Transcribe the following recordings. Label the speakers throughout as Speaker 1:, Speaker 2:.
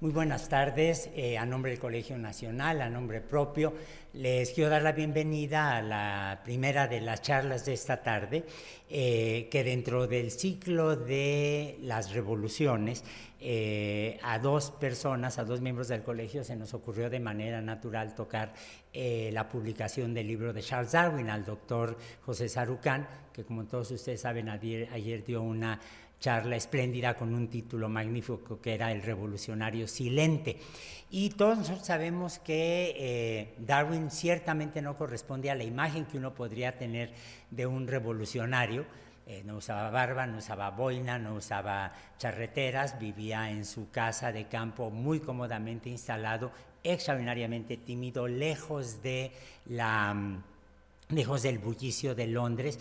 Speaker 1: Muy buenas tardes, a nombre del Colegio Nacional, a nombre propio, les quiero dar la bienvenida a la primera de las charlas de esta tarde, que dentro del ciclo de las revoluciones, a dos personas, a dos miembros del colegio, se nos ocurrió de manera natural tocar la publicación del libro de Charles Darwin, al doctor José Sarucán, que como todos ustedes saben, ayer dio una charla espléndida con un título magnífico que era El revolucionario silente. Y todos nosotros sabemos que Darwin ciertamente no corresponde a la imagen que uno podría tener de un revolucionario. No usaba barba, no usaba boina, no usaba charreteras, vivía en su casa de campo muy cómodamente instalado, extraordinariamente tímido, lejos del bullicio de Londres,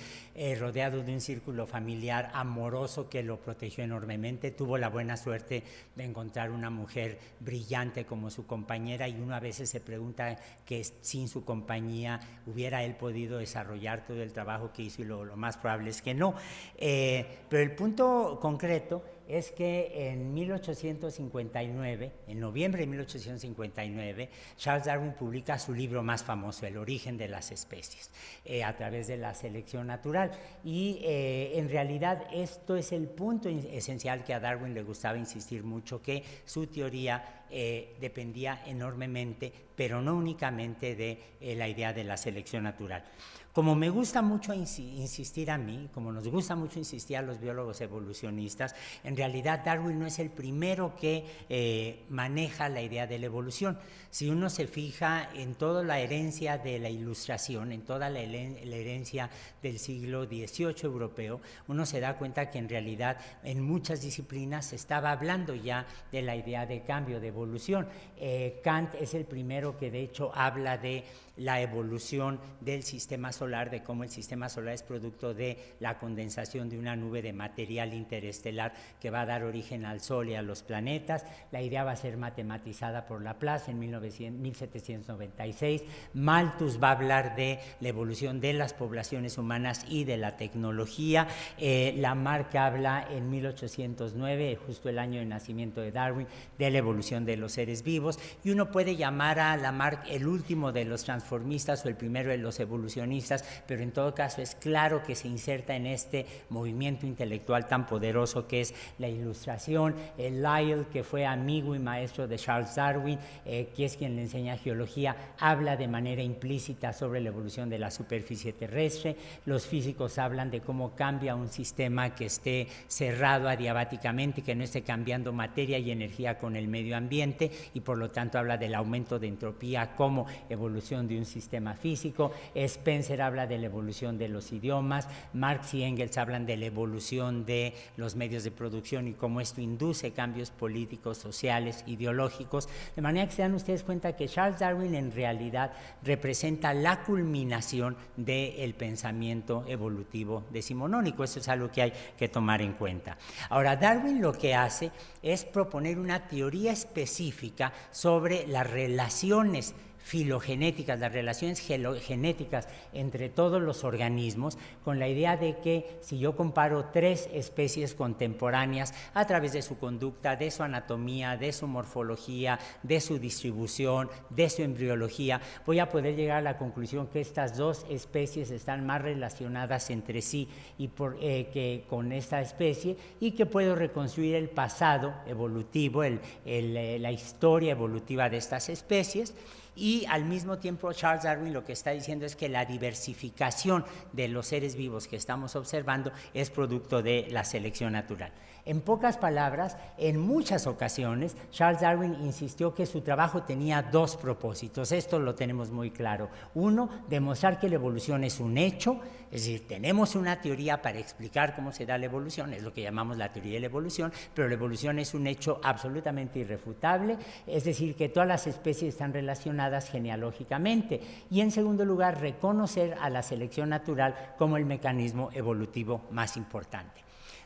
Speaker 1: rodeado de un círculo familiar amoroso que lo protegió enormemente. Tuvo la buena suerte de encontrar una mujer brillante como su compañera, y uno a veces se pregunta que sin su compañía hubiera él podido desarrollar todo el trabajo que hizo, y lo más probable es que no. Pero el punto concreto es que en 1859, en noviembre de 1859, Charles Darwin publica su libro más famoso, El origen de las especies, a través de la selección natural. Y en realidad esto es el punto esencial que a Darwin le gustaba insistir mucho, que su teoría dependía enormemente, pero no únicamente de la idea de la selección natural. Como me gusta mucho insistir a mí, como nos gusta mucho insistir a los biólogos evolucionistas, en realidad Darwin no es el primero que maneja la idea de la evolución. Si uno se fija en toda la herencia de la Ilustración, en toda la herencia del siglo XVIII europeo, uno se da cuenta que en realidad en muchas disciplinas se estaba hablando ya de la idea de cambio, de evolución. Kant es el primero que de hecho habla de la evolución del sistema solar, de cómo el sistema solar es producto de la condensación de una nube de material interestelar que va a dar origen al Sol y a los planetas. La idea va a ser matematizada por Laplace en 1796. Malthus va a hablar de la evolución de las poblaciones humanas y de la tecnología. Lamarck habla en 1809, justo el año de nacimiento de Darwin, de la evolución de los seres vivos, y uno puede llamar a Lamarck el último de los transformistas o el primero de los evolucionistas, pero en todo caso es claro que se inserta en este movimiento intelectual tan poderoso que es la Ilustración. Lyell, que fue amigo y maestro de Charles Darwin, que es quien le enseña geología, habla de manera implícita sobre la evolución de la superficie terrestre. Los físicos hablan de cómo cambia un sistema que esté cerrado adiabáticamente, que no esté cambiando materia y energía con el medio ambiente, y por lo tanto habla del aumento de entropía como evolución de un sistema físico. Spencer habla de la evolución de los idiomas. Marx y Engels hablan de la evolución de los medios de producción y cómo esto induce cambios políticos, sociales, ideológicos, de manera que se dan ustedes cuenta que Charles Darwin en realidad representa la culminación del pensamiento evolutivo decimonónico. Eso es algo que hay que tomar en cuenta. Ahora, Darwin lo que hace es proponer una teoría específica sobre las relaciones filogenéticas, las relaciones genéticas entre todos los organismos, con la idea de que si yo comparo tres especies contemporáneas a través de su conducta, de su anatomía, de su morfología, de su distribución, de su embriología, voy a poder llegar a la conclusión que estas dos especies están más relacionadas entre sí y que con esta especie, y que puedo reconstruir el pasado evolutivo, la historia evolutiva de estas especies. Y al mismo tiempo Charles Darwin lo que está diciendo es que la diversificación de los seres vivos que estamos observando es producto de la selección natural. En pocas palabras, en muchas ocasiones, Charles Darwin insistió que su trabajo tenía dos propósitos. Esto lo tenemos muy claro. Uno, demostrar que la evolución es un hecho, es decir, tenemos una teoría para explicar cómo se da la evolución, es lo que llamamos la teoría de la evolución, pero la evolución es un hecho absolutamente irrefutable, es decir, que todas las especies están relacionadas genealógicamente. Y en segundo lugar, reconocer a la selección natural como el mecanismo evolutivo más importante.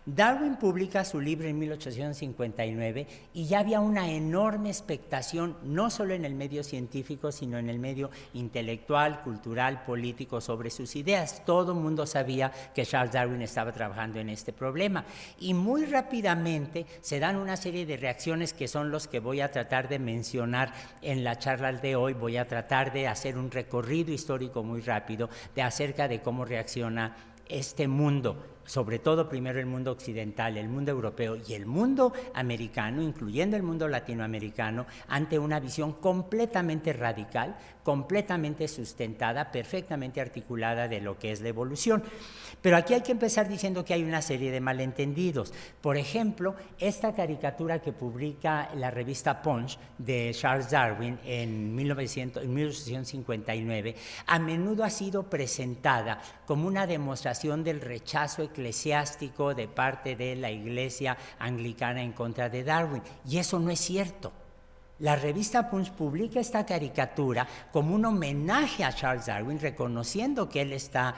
Speaker 1: Darwin publica su libro en 1859 y ya había una enorme expectación, no solo en el medio científico, sino en el medio intelectual, cultural, político, sobre sus ideas. Todo el mundo sabía que Charles Darwin estaba trabajando en este problema. Y muy rápidamente se dan una serie de reacciones que son los que voy a tratar de mencionar en la charla de hoy. Voy a tratar de hacer un recorrido histórico muy rápido acerca de cómo reacciona este mundo, sobre todo primero el mundo occidental, el mundo europeo y el mundo americano, incluyendo el mundo latinoamericano, ante una visión completamente radical, completamente sustentada, perfectamente articulada de lo que es la evolución. Pero aquí hay que empezar diciendo que hay una serie de malentendidos. Por ejemplo, esta caricatura que publica la revista Punch de Charles Darwin en 1859, a menudo ha sido presentada como una demostración del rechazo eclesiástico de parte de la Iglesia anglicana en contra de Darwin, y eso no es cierto. La revista Punch publica esta caricatura como un homenaje a Charles Darwin, reconociendo que él está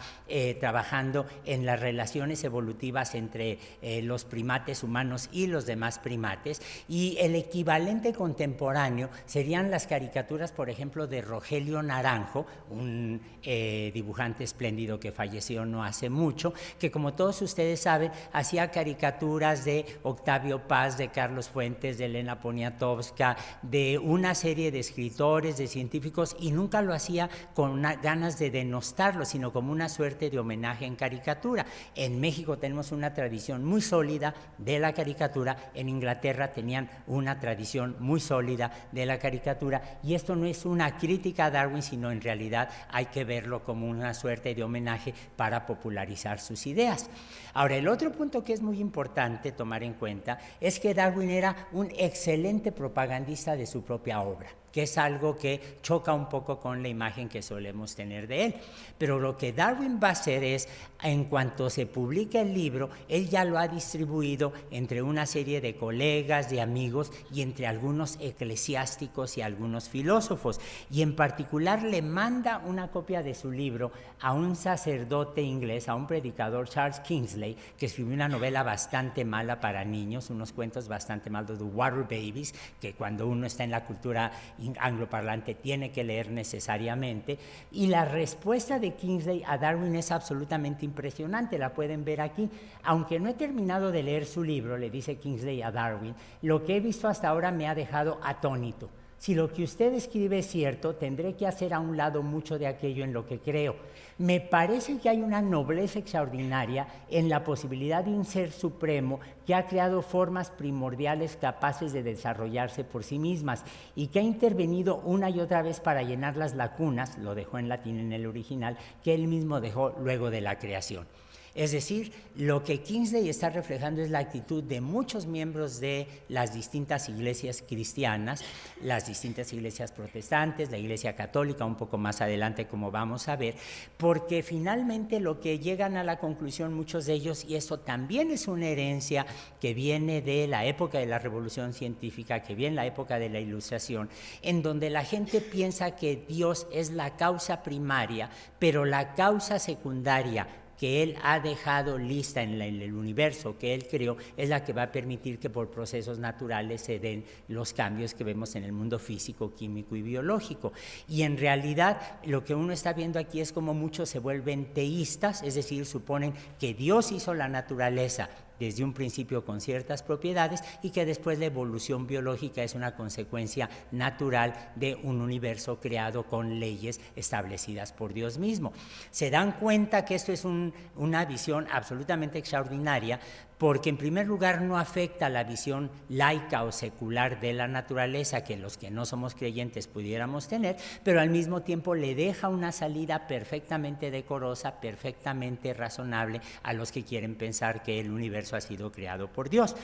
Speaker 1: trabajando en las relaciones evolutivas entre los primates humanos y los demás primates, y el equivalente contemporáneo serían las caricaturas, por ejemplo, de Rogelio Naranjo, un dibujante espléndido que falleció no hace mucho, que como todos ustedes saben, hacía caricaturas de Octavio Paz, de Carlos Fuentes, de Elena Poniatowska, de una serie de escritores, de científicos, y nunca lo hacía con ganas de denostarlo, sino como una suerte de homenaje en caricatura. En México tenemos una tradición muy sólida de la caricatura, en Inglaterra tenían una tradición muy sólida de la caricatura, y esto no es una crítica a Darwin, sino en realidad hay que verlo como una suerte de homenaje para popularizar sus ideas. Ahora, el otro punto que es muy importante tomar en cuenta es que Darwin era un excelente propagandista de su propia obra, que es algo que choca un poco con la imagen que solemos tener de él. Pero lo que Darwin va a hacer es, en cuanto se publique el libro, él ya lo ha distribuido entre una serie de colegas, de amigos, y entre algunos eclesiásticos y algunos filósofos. Y en particular le manda una copia de su libro a un sacerdote inglés, a un predicador, Charles Kingsley, que escribió una novela bastante mala para niños, unos cuentos bastante malos, The Water Babies, que cuando uno está en la cultura angloparlante tiene que leer necesariamente. Y la respuesta de Kingsley a Darwin es absolutamente impresionante, la pueden ver aquí. Aunque no he terminado de leer su libro, le dice Kingsley a Darwin, lo que he visto hasta ahora me ha dejado atónito. Si lo que usted escribe es cierto, tendré que hacer a un lado mucho de aquello en lo que creo. Me parece que hay una nobleza extraordinaria en la posibilidad de un ser supremo que ha creado formas primordiales capaces de desarrollarse por sí mismas y que ha intervenido una y otra vez para llenar las lacunas, lo dejó en latín en el original, que él mismo dejó luego de la creación. Es decir, lo que Kingsley está reflejando es la actitud de muchos miembros de las distintas iglesias cristianas, las distintas iglesias protestantes, la iglesia católica, un poco más adelante como vamos a ver, porque finalmente lo que llegan a la conclusión muchos de ellos, y eso también es una herencia que viene de la época de la revolución científica, que viene de la época de la ilustración, en donde la gente piensa que Dios es la causa primaria, pero la causa secundaria que él ha dejado lista en el universo que él creó es la que va a permitir que por procesos naturales se den los cambios que vemos en el mundo físico, químico y biológico. Y en realidad lo que uno está viendo aquí es como muchos se vuelven teístas, es decir, suponen que Dios hizo la naturaleza desde un principio con ciertas propiedades y que después la evolución biológica es una consecuencia natural de un universo creado con leyes establecidas por Dios mismo. Se dan cuenta que esto es una visión absolutamente extraordinaria porque en primer lugar no afecta la visión laica o secular de la naturaleza que los que no somos creyentes pudiéramos tener, pero al mismo tiempo le deja una salida perfectamente decorosa, perfectamente razonable a los que quieren pensar que el universo ha sido creado por Dios.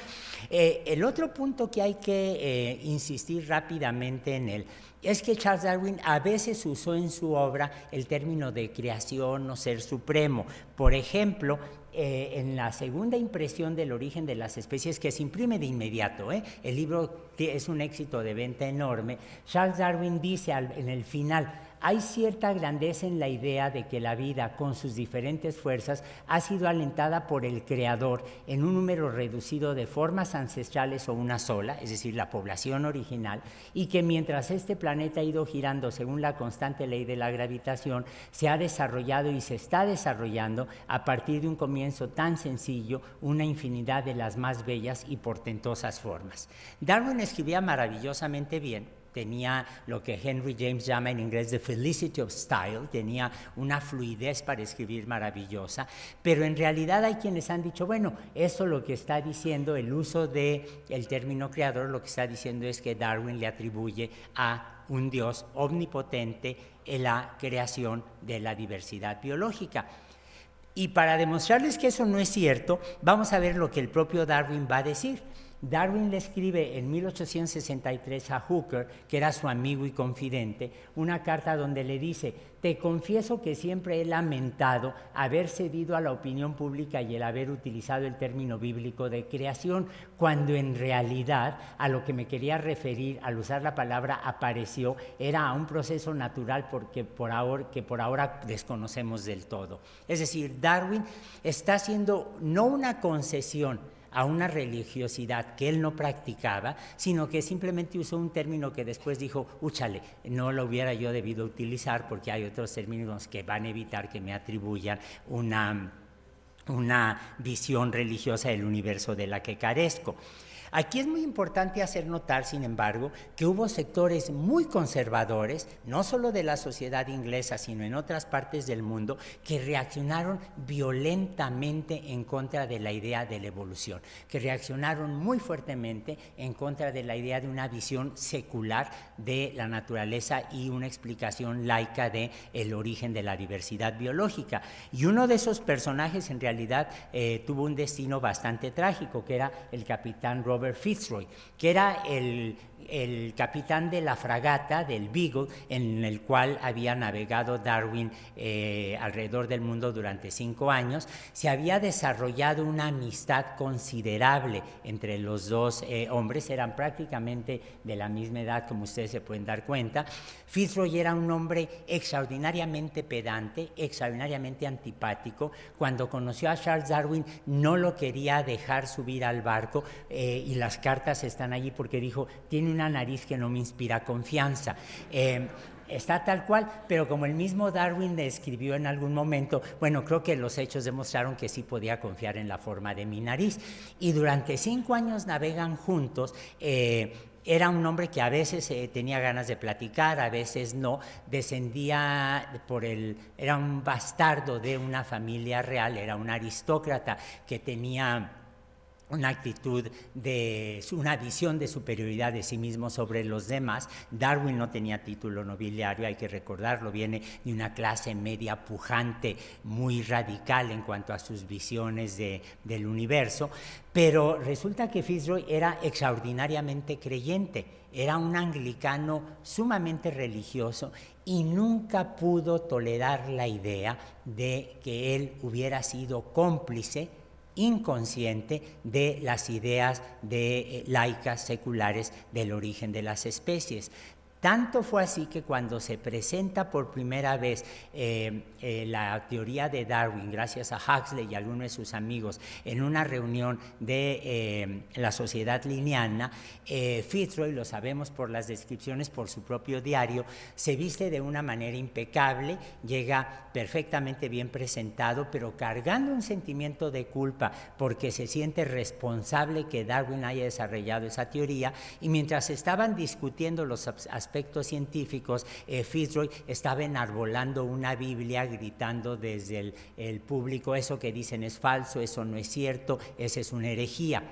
Speaker 1: El otro punto que hay que insistir rápidamente en él es que Charles Darwin a veces usó en su obra el término de creación o ser supremo. Por ejemplo, en la segunda impresión del origen de las especies, que se imprime de inmediato, el libro es un éxito de venta enorme, Charles Darwin dice en el final: hay cierta grandeza en la idea de que la vida, con sus diferentes fuerzas, ha sido alentada por el Creador en un número reducido de formas ancestrales o una sola, es decir, la población original, y que mientras este planeta ha ido girando según la constante ley de la gravitación, se ha desarrollado y se está desarrollando a partir de un comienzo tan sencillo, una infinidad de las más bellas y portentosas formas. Darwin escribía maravillosamente bien. Tenía lo que Henry James llama en inglés the felicity of style, tenía una fluidez para escribir maravillosa, pero en realidad hay quienes han dicho, bueno, eso lo que está diciendo, el uso del término creador, lo que está diciendo es que Darwin le atribuye a un Dios omnipotente en la creación de la diversidad biológica. Y para demostrarles que eso no es cierto, vamos a ver lo que el propio Darwin va a decir. Darwin le escribe en 1863 a Hooker, que era su amigo y confidente, una carta donde le dice: te confieso que siempre he lamentado haber cedido a la opinión pública y el haber utilizado el término bíblico de creación, cuando en realidad a lo que me quería referir al usar la palabra apareció era a un proceso natural que por ahora desconocemos del todo. Es decir, Darwin está haciendo no una concesión a una religiosidad que él no practicaba, sino que simplemente usó un término que después dijo, úchale, no lo hubiera yo debido utilizar porque hay otros términos que van a evitar que me atribuyan una visión religiosa del universo de la que carezco. Aquí es muy importante hacer notar, sin embargo, que hubo sectores muy conservadores, no solo de la sociedad inglesa, sino en otras partes del mundo, que reaccionaron violentamente en contra de la idea de la evolución, que reaccionaron muy fuertemente en contra de la idea de una visión secular de la naturaleza y una explicación laica del origen de la diversidad biológica. Y uno de esos personajes en realidad tuvo un destino bastante trágico, que era el capitán Robert Fitzroy, que era el capitán de la fragata del Beagle, en el cual había navegado Darwin alrededor del mundo durante 5 años. Se había desarrollado una amistad considerable entre los dos hombres, eran prácticamente de la misma edad, como ustedes se pueden dar cuenta. Fitzroy era un hombre extraordinariamente pedante, extraordinariamente antipático. Cuando conoció a Charles Darwin no lo quería dejar subir al barco, y las cartas están allí porque dijo, tiene una nariz que no me inspira confianza. Está tal cual, pero como el mismo Darwin le escribió en algún momento, bueno, creo que los hechos demostraron que sí podía confiar en la forma de mi nariz. Y durante 5 años navegan juntos. Era un hombre que a veces tenía ganas de platicar, a veces no, descendía era un bastardo de una familia real, era un aristócrata que tenía una actitud una visión de superioridad de sí mismo sobre los demás. Darwin no tenía título nobiliario, hay que recordarlo, viene de una clase media pujante, muy radical en cuanto a sus visiones del universo, pero resulta que Fitzroy era extraordinariamente creyente, era un anglicano sumamente religioso y nunca pudo tolerar la idea de que él hubiera sido cómplice inconsciente de las ideas laicas seculares del origen de las especies. Tanto fue así que cuando se presenta por primera vez la teoría de Darwin, gracias a Huxley y algunos de sus amigos, en una reunión de la Sociedad Linneana, Fitzroy, lo sabemos por las descripciones, por su propio diario, se viste de una manera impecable, llega perfectamente bien presentado, pero cargando un sentimiento de culpa porque se siente responsable que Darwin haya desarrollado esa teoría, y mientras estaban discutiendo los aspectos aspectos científicos, Fitzroy estaba enarbolando una Biblia gritando desde el público: eso que dicen es falso, eso no es cierto, esa es una herejía.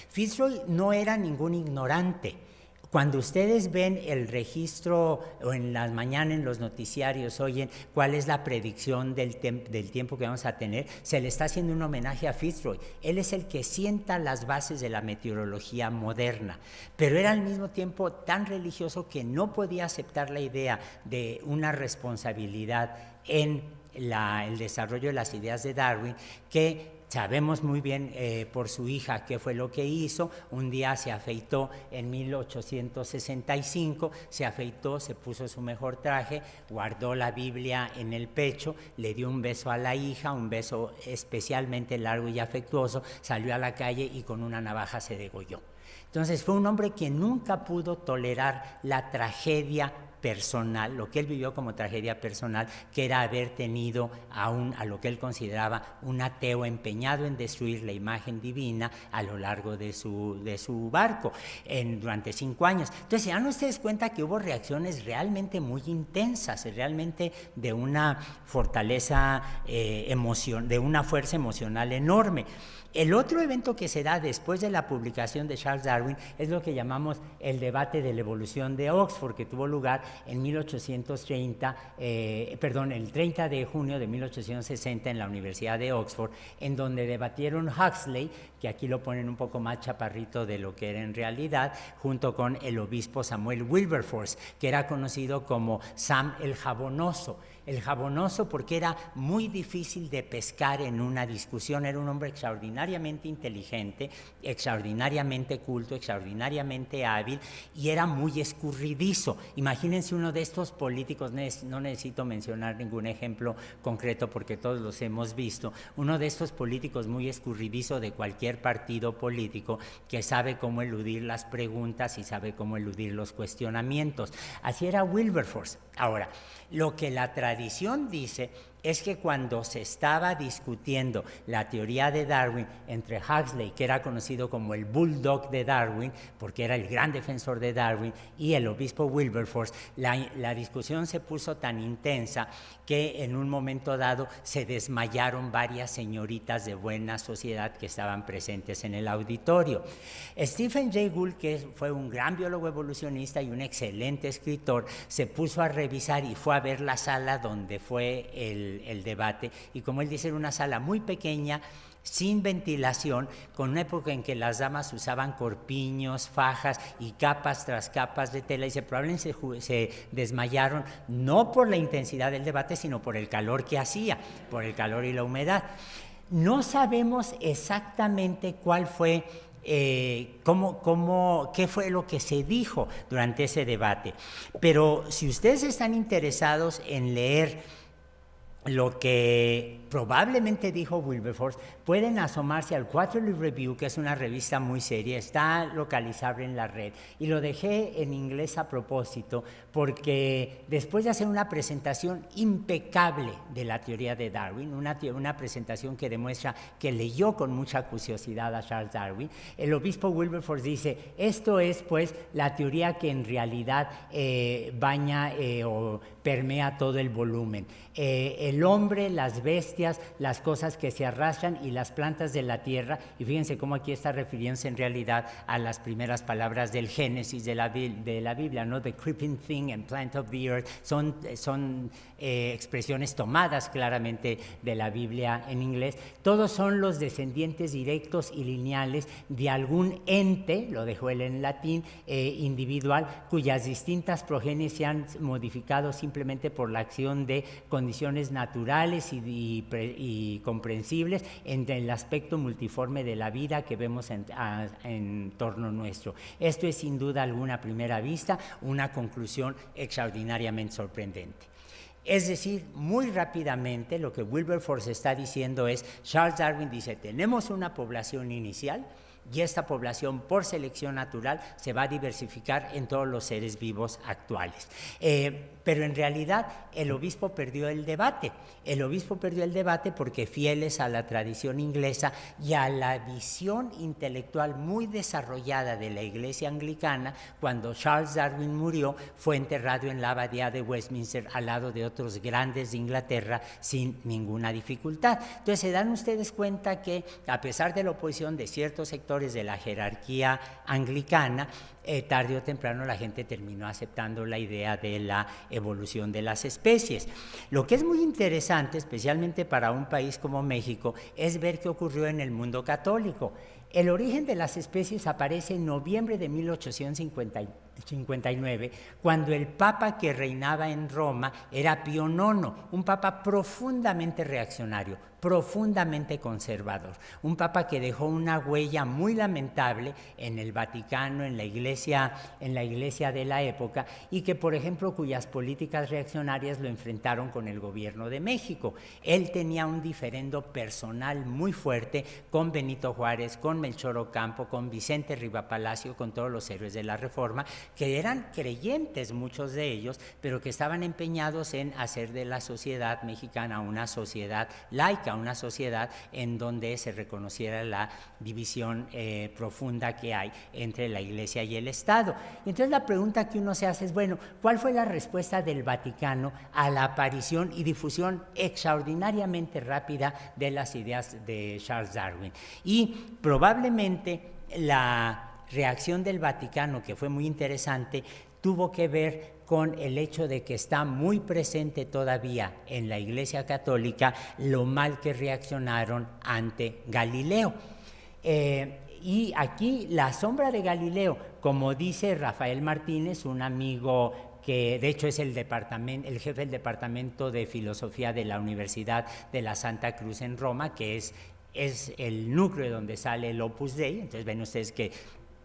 Speaker 1: Fitzroy no era ningún ignorante. Cuando ustedes ven el registro o en las mañanas en los noticiarios oyen cuál es la predicción del tiempo que vamos a tener, se le está haciendo un homenaje a Fitzroy. Él es el que sienta las bases de la meteorología moderna, pero era al mismo tiempo tan religioso que no podía aceptar la idea de una responsabilidad en el desarrollo de las ideas de Darwin, que sabemos muy bien por su hija qué fue lo que hizo. Un día se afeitó en 1865, se afeitó, se puso su mejor traje, guardó la Biblia en el pecho, le dio un beso a la hija, un beso especialmente largo y afectuoso, salió a la calle y con una navaja se degolló. Entonces fue un hombre que nunca pudo tolerar la tragedia personal, lo que él vivió como tragedia personal, que era haber tenido a lo que él consideraba un ateo empeñado en destruir la imagen divina a lo largo de su barco durante 5 años. Entonces se dan ustedes cuenta que hubo reacciones realmente muy intensas, realmente de una fortaleza de una fuerza emocional enorme. El otro evento que se da después de la publicación de Charles Darwin es lo que llamamos el debate de la evolución de Oxford, que tuvo lugar en el 30 de junio de 1860 en la Universidad de Oxford, en donde debatieron Huxley, que aquí lo ponen un poco más chaparrito de lo que era en realidad, junto con el obispo Samuel Wilberforce, que era conocido como Sam el Jabonoso. El jabonoso porque era muy difícil de pescar en una discusión, era un hombre extraordinariamente inteligente, extraordinariamente culto, extraordinariamente hábil y era muy escurridizo. Imagínense uno de estos políticos, no necesito mencionar ningún ejemplo concreto porque todos los hemos visto, uno de estos políticos muy escurridizo de cualquier partido político que sabe cómo eludir las preguntas y sabe cómo eludir los cuestionamientos. Así era Wilberforce. Ahora, lo que la tradición dice es que cuando se estaba discutiendo la teoría de Darwin entre Huxley, que era conocido como el Bulldog de Darwin, porque era el gran defensor de Darwin, y el obispo Wilberforce, la discusión se puso tan intensa que en un momento dado se desmayaron varias señoritas de buena sociedad que estaban presentes en el auditorio. Stephen Jay Gould, que fue un gran biólogo evolucionista y un excelente escritor, se puso a revisar y fue a ver la sala donde fue el debate, y como él dice, era una sala muy pequeña, sin ventilación, con una época en que las damas usaban corpiños, fajas y capas tras capas de tela, y probablemente se desmayaron no por la intensidad del debate, sino por el calor que hacía, por el calor y la humedad. No sabemos exactamente cuál fue qué fue lo que se dijo durante ese debate, pero si ustedes están interesados en leer lo que probablemente dijo Wilberforce, pueden asomarse al Quarterly Review, que es una revista muy seria, está localizable en la red, y lo dejé en inglés a propósito porque después de hacer una presentación impecable de la teoría de Darwin, una presentación que demuestra que leyó con mucha curiosidad a Charles Darwin, el obispo Wilberforce dice: esto es pues la teoría que en realidad baña o permea todo el volumen. El hombre, las bestias, las cosas que se arrastran y las plantas de la tierra, y fíjense cómo aquí está refiriéndose en realidad a las primeras palabras del Génesis de la Biblia, ¿no? The creeping thing and plant of the earth, son expresiones tomadas claramente de la Biblia en inglés. Todos son los descendientes directos y lineales de algún ente, lo dejó él en latín, individual, cuyas distintas progenies se han modificado simplemente por la acción de condiciones naturales y comprensibles entre el aspecto multiforme de la vida que vemos en torno nuestro. Esto es sin duda alguna a primera vista una conclusión extraordinariamente sorprendente. Es decir, muy rápidamente lo que Wilberforce está diciendo es: Charles Darwin dice, tenemos una población inicial, y esta población por selección natural se va a diversificar en todos los seres vivos actuales. Pero en realidad el obispo perdió el debate. El obispo perdió el debate porque, fieles a la tradición inglesa y a la visión intelectual muy desarrollada de la Iglesia anglicana, cuando Charles Darwin murió, fue enterrado en la abadía de Westminster al lado de otros grandes de Inglaterra sin ninguna dificultad. Entonces se dan ustedes cuenta que, a pesar de la oposición de ciertos sectores de la jerarquía anglicana, tarde o temprano la gente terminó aceptando la idea de la evolución de las especies. Lo que es muy interesante, especialmente para un país como México, es ver qué ocurrió en el mundo católico. El origen de las especies aparece en noviembre de 1859, cuando el papa que reinaba en Roma era Pío IX, un papa profundamente reaccionario, profundamente conservador, un papa que dejó una huella muy lamentable en el Vaticano, en la iglesia de la época, y que, por ejemplo, cuyas políticas reaccionarias lo enfrentaron con el gobierno de México. Él tenía un diferendo personal muy fuerte con Benito Juárez, con Melchor Ocampo, con Vicente Rivapalacio, con todos los héroes de la Reforma, que eran creyentes, muchos de ellos, pero que estaban empeñados en hacer de la sociedad mexicana una sociedad laica, una sociedad en donde se reconociera la división profunda que hay entre la Iglesia y el Estado. Entonces la pregunta que uno se hace es, bueno, ¿cuál fue la respuesta del Vaticano a la aparición y difusión extraordinariamente rápida de las ideas de Charles Darwin? Y probablemente la reacción del Vaticano, que fue muy interesante, tuvo que ver con el hecho de que está muy presente todavía en la Iglesia Católica lo mal que reaccionaron ante Galileo. Y aquí la sombra de Galileo, como dice Rafael Martínez, un amigo que de hecho es el jefe del Departamento de Filosofía de la Universidad de la Santa Cruz en Roma, que es el núcleo donde sale el Opus Dei. Entonces ven ustedes que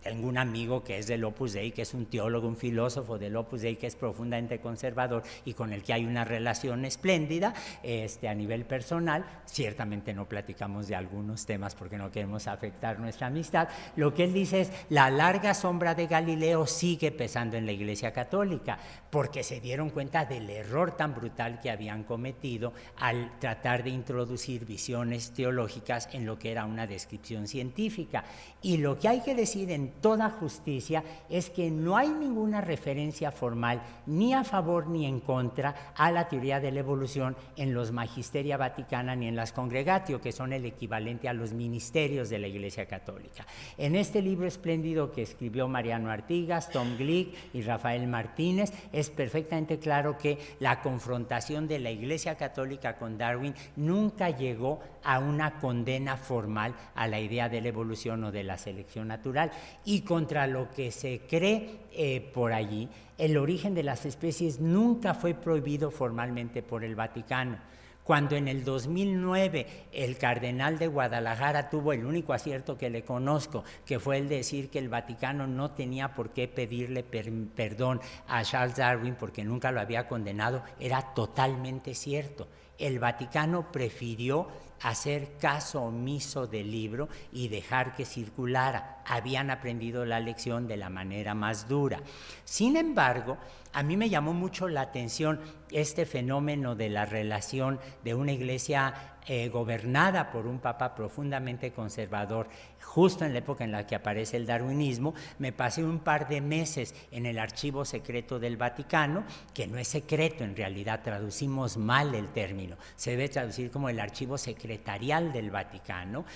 Speaker 1: tengo un amigo que es del Opus Dei, que es un teólogo, un filósofo del Opus Dei, que es profundamente conservador y con el que hay una relación espléndida a nivel personal. Ciertamente no platicamos de algunos temas porque no queremos afectar nuestra amistad. Lo que él dice es: la larga sombra de Galileo sigue pesando en la Iglesia Católica, porque se dieron cuenta del error tan brutal que habían cometido al tratar de introducir visiones teológicas en lo que era una descripción científica. Y lo que hay que decir en toda justicia es que no hay ninguna referencia formal ni a favor ni en contra a la teoría de la evolución en los Magisteria Vaticana ni en las Congregatio, que son el equivalente a los ministerios de la Iglesia Católica. En este libro espléndido que escribió Mariano Artigas, Tom Glick y Rafael Martínez, es perfectamente claro que la confrontación de la Iglesia Católica con Darwin nunca llegó a una condena formal a la idea de la evolución o de la selección natural. Y contra lo que se cree por allí, el origen de las especies nunca fue prohibido formalmente por el Vaticano. Cuando en el 2009 el cardenal de Guadalajara tuvo el único acierto que le conozco, que fue el decir que el Vaticano no tenía por qué pedirle perdón a Charles Darwin porque nunca lo había condenado, era totalmente cierto. El Vaticano prefirió hacer caso omiso del libro y dejar que circulara. Habían aprendido la lección de la manera más dura. Sin embargo, a mí me llamó mucho la atención este fenómeno de la relación de una iglesia gobernada por un papa profundamente conservador, justo en la época en la que aparece el darwinismo. Me pasé un par de meses en el archivo secreto del Vaticano, que no es secreto en realidad, traducimos mal el término, se debe traducir como el archivo secretarial del Vaticano.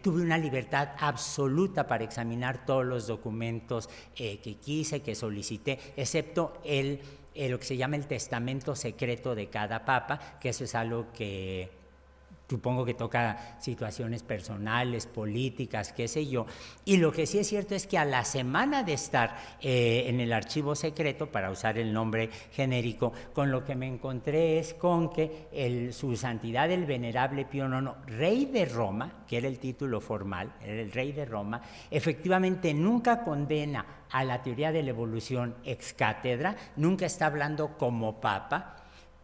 Speaker 1: Tuve una libertad absoluta para examinar todos los documentos que quise, que solicité, excepto lo que se llama el testamento secreto de cada papa, que eso es algo que supongo que toca situaciones personales, políticas, qué sé yo. Y lo que sí es cierto es que a la semana de estar en el archivo secreto, para usar el nombre genérico, con lo que me encontré es con que su santidad el venerable Pío IX, rey de Roma, que era el título formal, era el rey de Roma, efectivamente nunca condena a la teoría de la evolución ex cátedra, nunca está hablando como papa,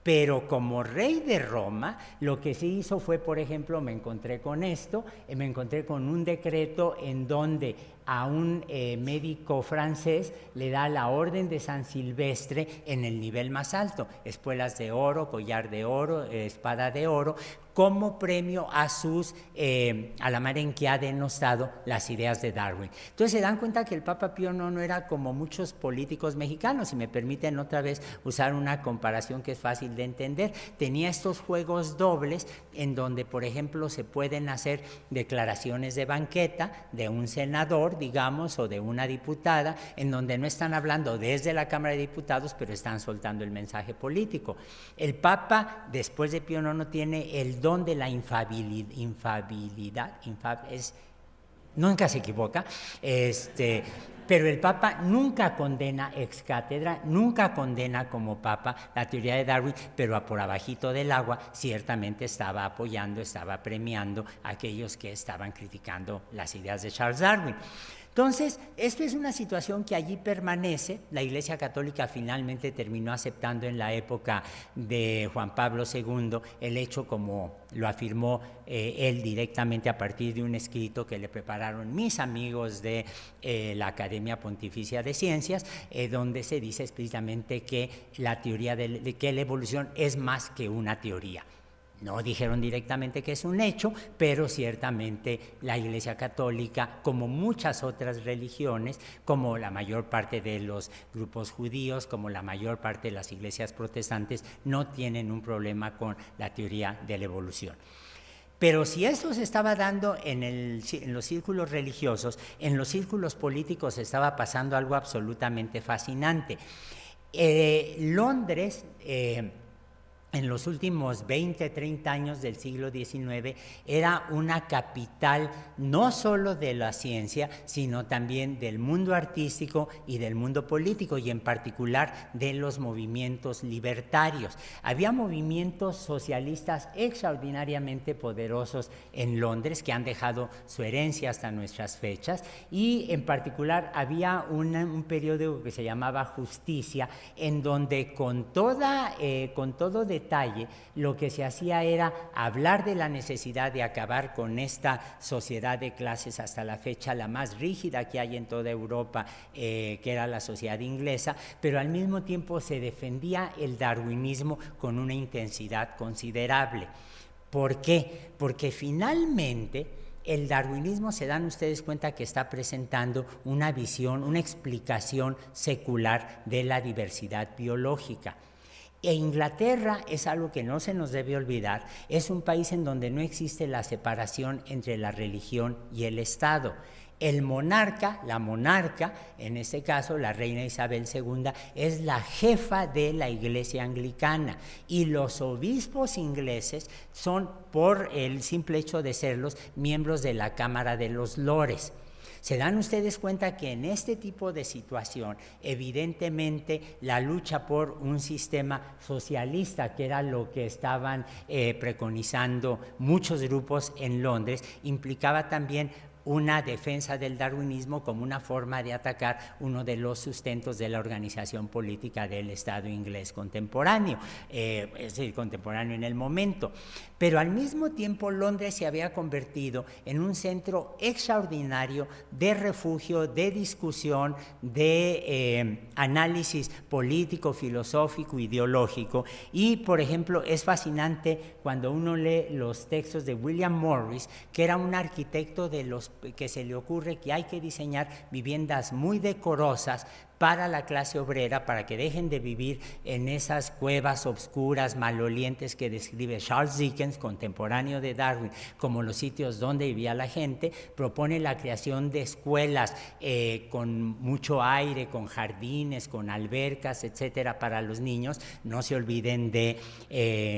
Speaker 1: Pero como rey de Roma, lo que sí hizo fue, por ejemplo, me encontré con esto, me encontré con un decreto en donde a un médico francés le da la Orden de San Silvestre en el nivel más alto, espuelas de oro, collar de oro, espada de oro, como premio a a la manera en que ha denostado las ideas de Darwin. Entonces se dan cuenta que el Papa Pío IX no era como muchos políticos mexicanos, si me permiten otra vez usar una comparación que es fácil de entender. Tenía estos juegos dobles en donde, por ejemplo, se pueden hacer declaraciones de banqueta de un senador, digamos, o de una diputada, en donde no están hablando desde la Cámara de Diputados, pero están soltando el mensaje político. El Papa, después de Pío IX, tiene el don de la infabilidad, nunca se equivoca, pero el Papa nunca condena ex cátedra, nunca condena como Papa la teoría de Darwin, pero por abajito del agua ciertamente estaba apoyando, estaba premiando a aquellos que estaban criticando las ideas de Charles Darwin. Entonces, esto es una situación que allí permanece. La Iglesia Católica finalmente terminó aceptando en la época de Juan Pablo II el hecho, como lo afirmó él directamente a partir de un escrito que le prepararon mis amigos de la Academia Pontificia de Ciencias, donde se dice explícitamente que la teoría que la evolución es más que una teoría. No dijeron directamente que es un hecho, pero ciertamente la Iglesia Católica, como muchas otras religiones, como la mayor parte de los grupos judíos, como la mayor parte de las iglesias protestantes, no tienen un problema con la teoría de la evolución. Pero si esto se estaba dando en los círculos religiosos, en los círculos políticos estaba pasando algo absolutamente fascinante. Londres... en los últimos 20, 30 años del siglo XIX, era una capital no solo de la ciencia, sino también del mundo artístico y del mundo político, y en particular de los movimientos libertarios. Había movimientos socialistas extraordinariamente poderosos en Londres, que han dejado su herencia hasta nuestras fechas, y en particular había un periódico que se llamaba Justicia, en donde con todo detalle lo que se hacía era hablar de la necesidad de acabar con esta sociedad de clases hasta la fecha la más rígida que hay en toda Europa, que era la sociedad inglesa, pero al mismo tiempo se defendía el darwinismo con una intensidad considerable. ¿Por qué? Porque finalmente el darwinismo, se dan ustedes cuenta que está presentando una visión, una explicación secular de la diversidad biológica. E Inglaterra, es algo que no se nos debe olvidar, es un país en donde no existe la separación entre la religión y el Estado. El monarca, la monarca, en este caso la reina Isabel II, es la jefa de la Iglesia anglicana, y los obispos ingleses son, por el simple hecho de serlos, miembros de la Cámara de los Lores. Se dan ustedes cuenta que en este tipo de situación, evidentemente, la lucha por un sistema socialista, que era lo que estaban preconizando muchos grupos en Londres, implicaba también una defensa del darwinismo como una forma de atacar uno de los sustentos de la organización política del Estado inglés contemporáneo, es decir, contemporáneo en el momento. Pero al mismo tiempo Londres se había convertido en un centro extraordinario de refugio, de discusión, de análisis político, filosófico, ideológico. Y, por ejemplo, es fascinante cuando uno lee los textos de William Morris, que era un arquitecto de los que se le ocurre que hay que diseñar viviendas muy decorosas para la clase obrera, para que dejen de vivir en esas cuevas obscuras, malolientes que describe Charles Dickens, contemporáneo de Darwin, como los sitios donde vivía la gente. Propone la creación de escuelas con mucho aire, con jardines, con albercas, etcétera, para los niños. No se olviden de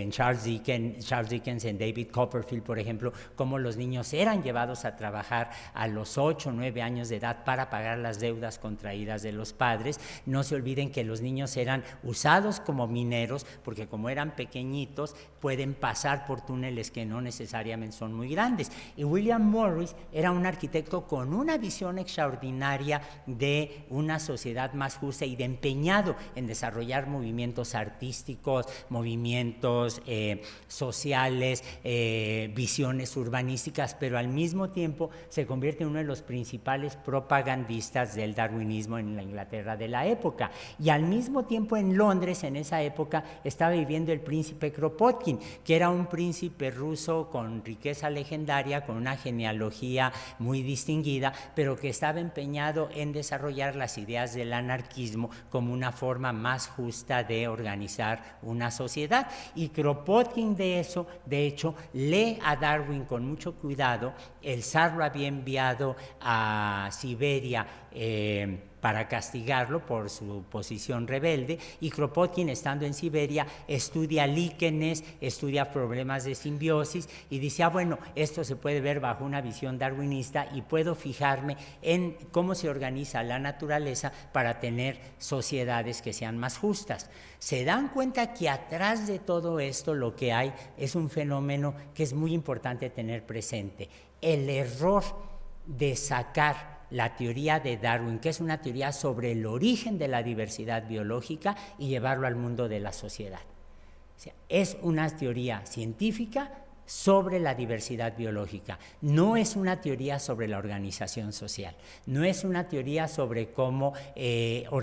Speaker 1: Charles Dickens en David Copperfield, por ejemplo, cómo los niños eran llevados a trabajar a los 8 o 9 años de edad para pagar las deudas contraídas de los padres. padres. No se olviden que los niños eran usados como mineros, porque como eran pequeñitos, pueden pasar por túneles que no necesariamente son muy grandes. Y William Morris era un arquitecto con una visión extraordinaria de una sociedad más justa y de empeñado en desarrollar movimientos artísticos, movimientos sociales, visiones urbanísticas, pero al mismo tiempo se convierte en uno de los principales propagandistas del darwinismo en la Inglaterra de la época. Y al mismo tiempo en Londres, en esa época, estaba viviendo el príncipe Kropotkin, que era un príncipe ruso con riqueza legendaria, con una genealogía muy distinguida, pero que estaba empeñado en desarrollar las ideas del anarquismo como una forma más justa de organizar una sociedad. Y Kropotkin de hecho, lee a Darwin con mucho cuidado. El zar lo había enviado a Siberia para castigarlo por su posición rebelde, y Kropotkin, estando en Siberia, estudia líquenes, estudia problemas de simbiosis y dice, bueno, esto se puede ver bajo una visión darwinista y puedo fijarme en cómo se organiza la naturaleza para tener sociedades que sean más justas. Se dan cuenta que atrás de todo esto lo que hay es un fenómeno que es muy importante tener presente: el error de sacar la teoría de Darwin, que es una teoría sobre el origen de la diversidad biológica, y llevarlo al mundo de la sociedad. O sea, es una teoría científica sobre la diversidad biológica, no es una teoría sobre la organización social, no es una teoría sobre cómo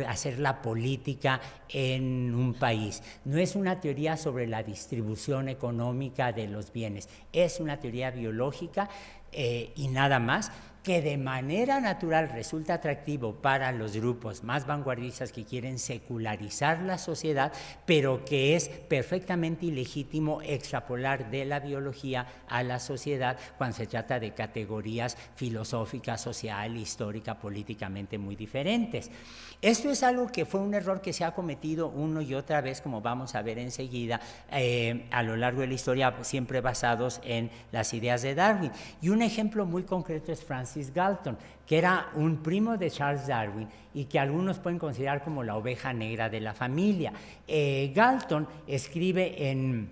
Speaker 1: hacer la política en un país, no es una teoría sobre la distribución económica de los bienes, es una teoría biológica y nada más, que de manera natural resulta atractivo para los grupos más vanguardistas que quieren secularizar la sociedad, pero que es perfectamente ilegítimo extrapolar de la biología a la sociedad cuando se trata de categorías filosóficas, social, histórica, políticamente muy diferentes. Esto es algo que fue un error que se ha cometido una y otra vez, como vamos a ver enseguida, a lo largo de la historia, siempre basados en las ideas de Darwin. Y un ejemplo muy concreto es Francis Galton, que era un primo de Charles Darwin y que algunos pueden considerar como la oveja negra de la familia. Galton escribe en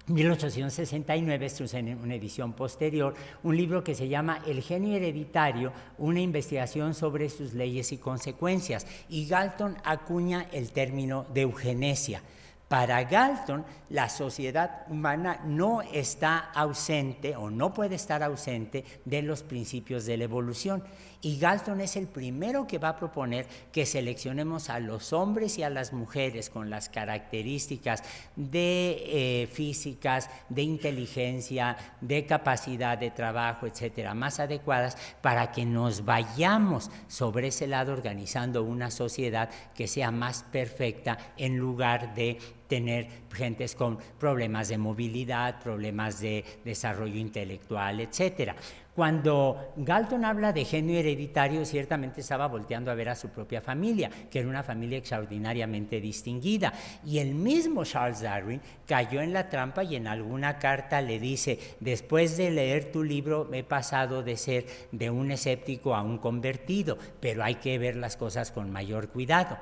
Speaker 1: 1869, esto es en una edición posterior, un libro que se llama El genio hereditario, una investigación sobre sus leyes y consecuencias, y Galton acuña el término de eugenesia. Para Galton, la sociedad humana no está ausente o no puede estar ausente de los principios de la evolución. Y Galton es el primero que va a proponer que seleccionemos a los hombres y a las mujeres con las características de físicas, de inteligencia, de capacidad de trabajo, etcétera, más adecuadas para que nos vayamos sobre ese lado organizando una sociedad que sea más perfecta en lugar de tener gentes con problemas de movilidad, problemas de desarrollo intelectual, etcétera. Cuando Galton habla de genio hereditario, ciertamente estaba volteando a ver a su propia familia, que era una familia extraordinariamente distinguida. Y el mismo Charles Darwin cayó en la trampa y en alguna carta le dice: después de leer tu libro he pasado de ser de un escéptico a un convertido, pero hay que ver las cosas con mayor cuidado.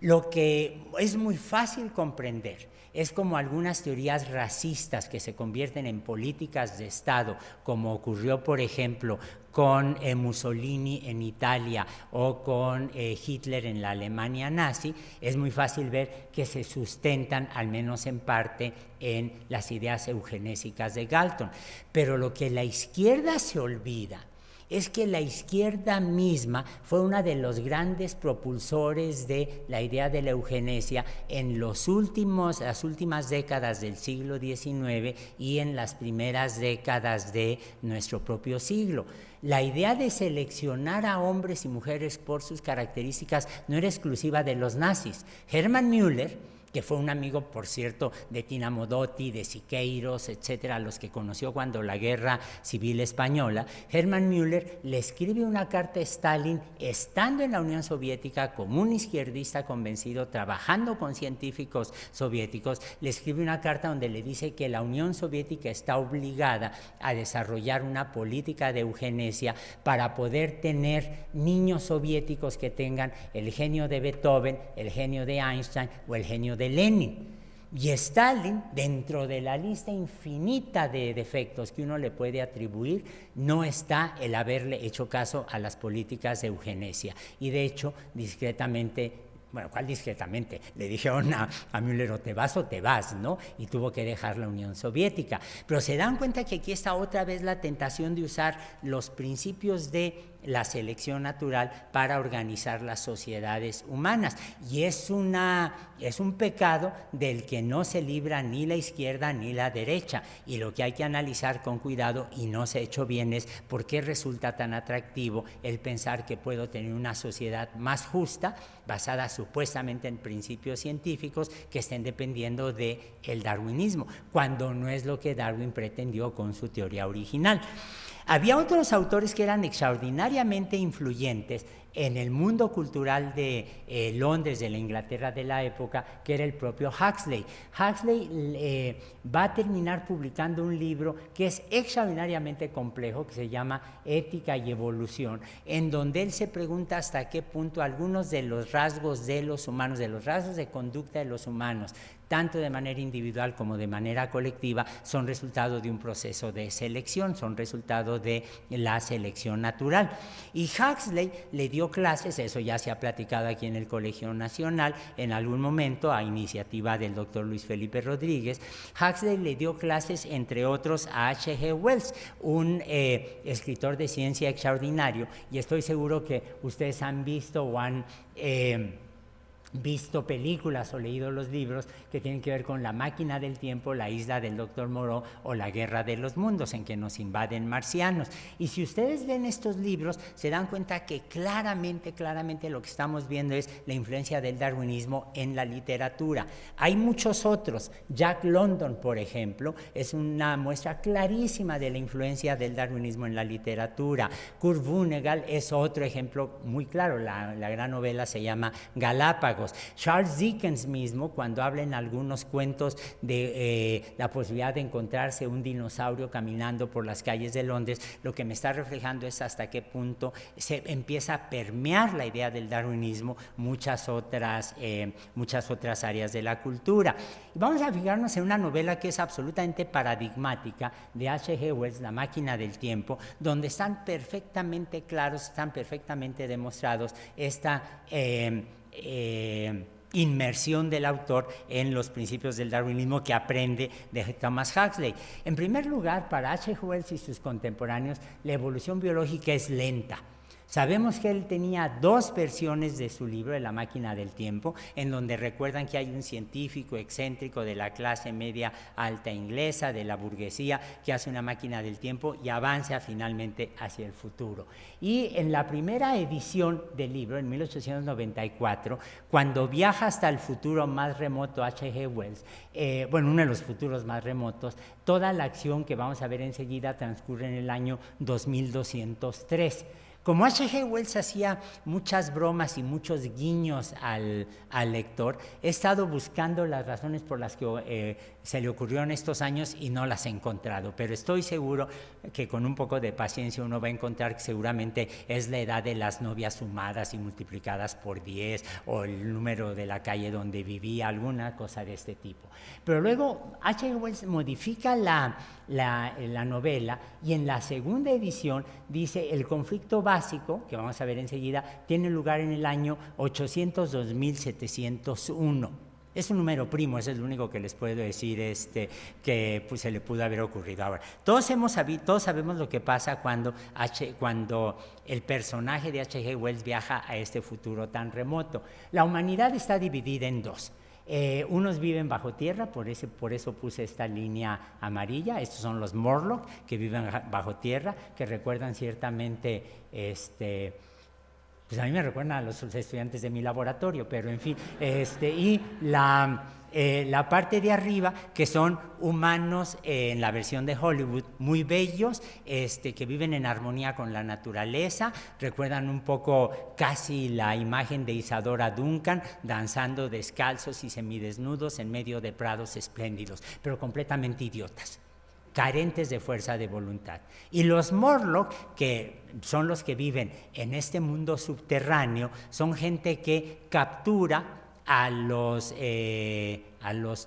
Speaker 1: Lo que es muy fácil comprender es como algunas teorías racistas que se convierten en políticas de Estado, como ocurrió, por ejemplo, con Mussolini en Italia o con Hitler en la Alemania nazi. Es muy fácil ver que se sustentan, al menos en parte, en las ideas eugenésicas de Galton. Pero lo que la izquierda se olvida es que la izquierda misma fue uno de los grandes propulsores de la idea de la eugenesia en las últimas décadas del siglo XIX y en las primeras décadas de nuestro propio siglo. La idea de seleccionar a hombres y mujeres por sus características no era exclusiva de los nazis. Hermann Müller, que fue un amigo, por cierto, de Tina Modotti, de Siqueiros, etcétera, los que conoció cuando la Guerra Civil Española, Hermann Müller le escribe una carta a Stalin, estando en la Unión Soviética, como un izquierdista convencido, trabajando con científicos soviéticos, le escribe una carta donde le dice que la Unión Soviética está obligada a desarrollar una política de eugenesia para poder tener niños soviéticos que tengan el genio de Beethoven, el genio de Einstein o el genio de Lenin. Y Stalin, dentro de la lista infinita de defectos que uno le puede atribuir, no está el haberle hecho caso a las políticas de eugenesia. Y de hecho, discretamente, bueno, ¿cuál discretamente? Le dijeron a Müller, o te vas, ¿no? Y tuvo que dejar la Unión Soviética. Pero se dan cuenta que aquí está otra vez la tentación de usar los principios de la selección natural para organizar las sociedades humanas. Y es un pecado del que no se libra ni la izquierda ni la derecha. Y lo que hay que analizar con cuidado, y no se ha hecho bien, es por qué resulta tan atractivo el pensar que puedo tener una sociedad más justa, basada supuestamente en principios científicos que estén dependiendo del darwinismo, cuando no es lo que Darwin pretendió con su teoría original. Había otros autores que eran extraordinariamente influyentes en el mundo cultural de Londres, de la Inglaterra de la época, que era el propio Huxley. Huxley va a terminar publicando un libro que es extraordinariamente complejo, que se llama Ética y Evolución, en donde él se pregunta hasta qué punto algunos de los rasgos de los humanos, de los rasgos de conducta de los humanos, tanto de manera individual como de manera colectiva, son resultado de un proceso de selección, son resultado de la selección natural. Y Huxley le dio clases, eso ya se ha platicado aquí en el Colegio Nacional, en algún momento, a iniciativa del doctor Luis Felipe Rodríguez. Huxley le dio clases, entre otros, a H.G. Wells, un escritor de ciencia extraordinario, y estoy seguro que ustedes han visto o han visto películas o leído los libros que tienen que ver con La máquina del tiempo, La isla del Dr. Moreau o La guerra de los mundos, en que nos invaden marcianos. Y si ustedes leen estos libros, se dan cuenta que claramente lo que estamos viendo es la influencia del darwinismo en la literatura. Hay muchos otros. Jack London, por ejemplo, es una muestra clarísima de la influencia del darwinismo en la literatura. Kurt Vonnegut es otro ejemplo muy claro. La gran novela se llama Galápagos. Charles Dickens mismo, cuando habla en algunos cuentos de la posibilidad de encontrarse un dinosaurio caminando por las calles de Londres, lo que me está reflejando es hasta qué punto se empieza a permear la idea del darwinismo muchas otras áreas de la cultura. Y vamos a fijarnos en una novela que es absolutamente paradigmática de H.G. Wells, La máquina del tiempo, donde están perfectamente claros, están perfectamente demostrados esta inmersión del autor en los principios del darwinismo que aprende de Thomas Huxley. En primer lugar, para H.G. Wells y sus contemporáneos, la evolución biológica es lenta. Sabemos que él tenía dos versiones de su libro, de La máquina del tiempo, en donde recuerdan que hay un científico excéntrico de la clase media alta inglesa, de la burguesía, que hace una máquina del tiempo y avanza finalmente hacia el futuro. Y en la primera edición del libro, en 1894, cuando viaja hasta el futuro más remoto H.G. Wells, uno de los futuros más remotos, toda la acción que vamos a ver enseguida transcurre en el año 2203. Como H.G. Wells hacía muchas bromas y muchos guiños al lector, he estado buscando las razones por las que se le ocurrió en estos años y no las he encontrado, pero estoy seguro que con un poco de paciencia uno va a encontrar que seguramente es la edad de las novias sumadas y multiplicadas por 10, o el número de la calle donde vivía, alguna cosa de este tipo. Pero luego H.G. Wells modifica la novela, y en la segunda edición dice: el conflicto básico, que vamos a ver enseguida, tiene lugar en el año 802.701. Es un número primo, eso es lo único que les puedo decir que pues, se le pudo haber ocurrido. Ahora, todos sabemos lo que pasa cuando el personaje de H.G. Wells viaja a este futuro tan remoto. La humanidad está dividida en dos. Unos viven bajo tierra, por eso puse esta línea amarilla. Estos son los Morlock, que viven bajo tierra, que recuerdan ciertamente Pues a mí me recuerdan a los estudiantes de mi laboratorio, pero en fin, y la parte de arriba, que son humanos en la versión de Hollywood, muy bellos, que viven en armonía con la naturaleza, recuerdan un poco casi la imagen de Isadora Duncan, danzando descalzos y semidesnudos en medio de prados espléndidos, pero completamente idiotas, carentes de fuerza de voluntad. Y los Morlock, que son los que viven en este mundo subterráneo, son gente que captura a los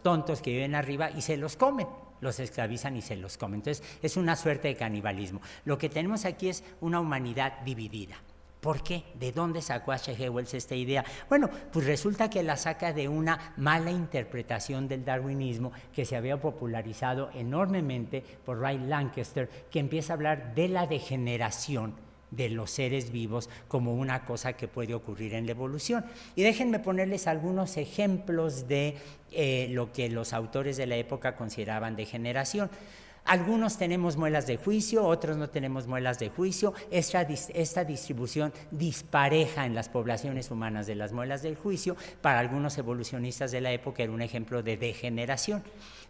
Speaker 1: tontos que viven arriba y se los comen, los esclavizan y se los comen. Entonces es una suerte de canibalismo. Lo que tenemos aquí es una humanidad dividida. ¿Por qué? ¿De dónde sacó H.G. Wells esta idea? Bueno, pues resulta que la saca de una mala interpretación del darwinismo que se había popularizado enormemente por Ray Lankester, que empieza a hablar de la degeneración de los seres vivos como una cosa que puede ocurrir en la evolución. Y déjenme ponerles algunos ejemplos de lo que los autores de la época consideraban degeneración. Algunos tenemos muelas de juicio, otros no tenemos muelas de juicio. Esta distribución dispareja en las poblaciones humanas de las muelas del juicio, para algunos evolucionistas de la época era un ejemplo de degeneración.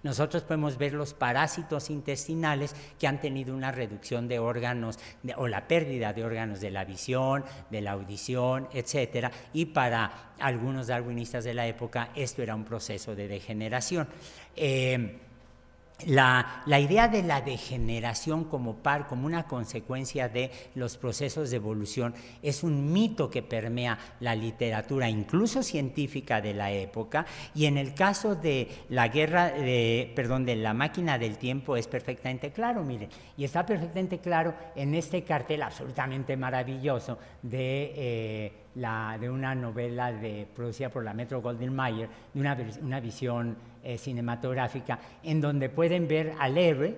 Speaker 1: Nosotros podemos ver los parásitos intestinales que han tenido una reducción de órganos o la pérdida de órganos de la visión, de la audición, etcétera, y para algunos darwinistas de la época esto era un proceso de degeneración. La idea de la degeneración como una consecuencia de los procesos de evolución es un mito que permea la literatura, incluso científica, de la época, y en el caso de de la máquina del tiempo es perfectamente claro, miren, y está perfectamente claro en este cartel absolutamente maravilloso de una novela producida por la Metro-Goldwyn-Mayer, de una visión cinematográfica, en donde pueden ver al héroe,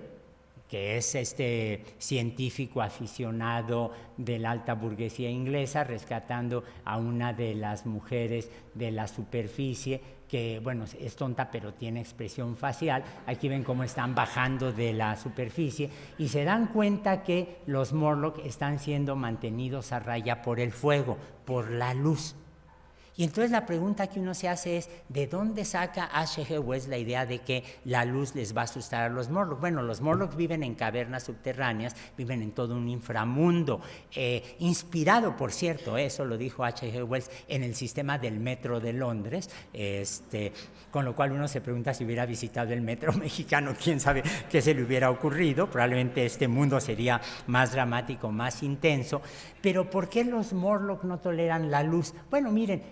Speaker 1: que es este científico aficionado de la alta burguesía inglesa, rescatando a una de las mujeres de la superficie, que bueno, es tonta pero tiene expresión facial. Aquí ven cómo están bajando de la superficie y se dan cuenta que los Morlock están siendo mantenidos a raya por el fuego, por la luz. Y entonces la pregunta que uno se hace es, ¿de dónde saca H.G. Wells la idea de que la luz les va a asustar a los Morlock? Bueno, los Morlock viven en cavernas subterráneas, viven en todo un inframundo, inspirado, por cierto, eso lo dijo H.G. Wells, en el sistema del metro de Londres, con lo cual uno se pregunta si hubiera visitado el metro mexicano, quién sabe qué se le hubiera ocurrido. Probablemente este mundo sería más dramático, más intenso. Pero ¿por qué los Morlock no toleran la luz? Bueno, miren,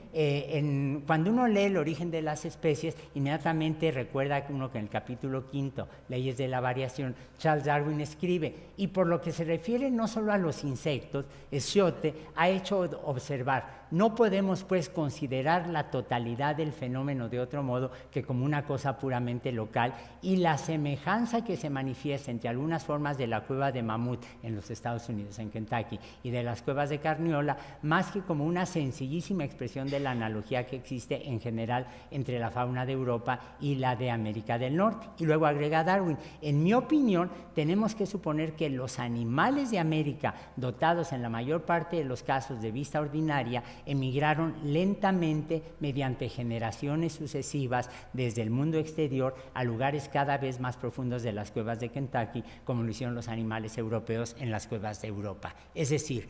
Speaker 1: cuando uno lee El origen de las especies, inmediatamente recuerda uno que en el capítulo 5, Leyes de la variación, Charles Darwin escribe, y por lo que se refiere no solo a los insectos, Schiödte ha hecho observar, no podemos pues considerar la totalidad del fenómeno de otro modo que como una cosa puramente local, y la semejanza que se manifiesta entre algunas formas de la cueva de Mammoth en los Estados Unidos, en Kentucky, y de las cuevas de Carniola, más que como una sencillísima expresión de la analogía que existe en general entre la fauna de Europa y la de América del Norte. Y luego agrega Darwin, en mi opinión tenemos que suponer que los animales de América, dotados en la mayor parte de los casos de vista ordinaria, emigraron lentamente mediante generaciones sucesivas desde el mundo exterior a lugares cada vez más profundos de las cuevas de Kentucky, como lo hicieron los animales europeos en las cuevas de Europa. Es decir,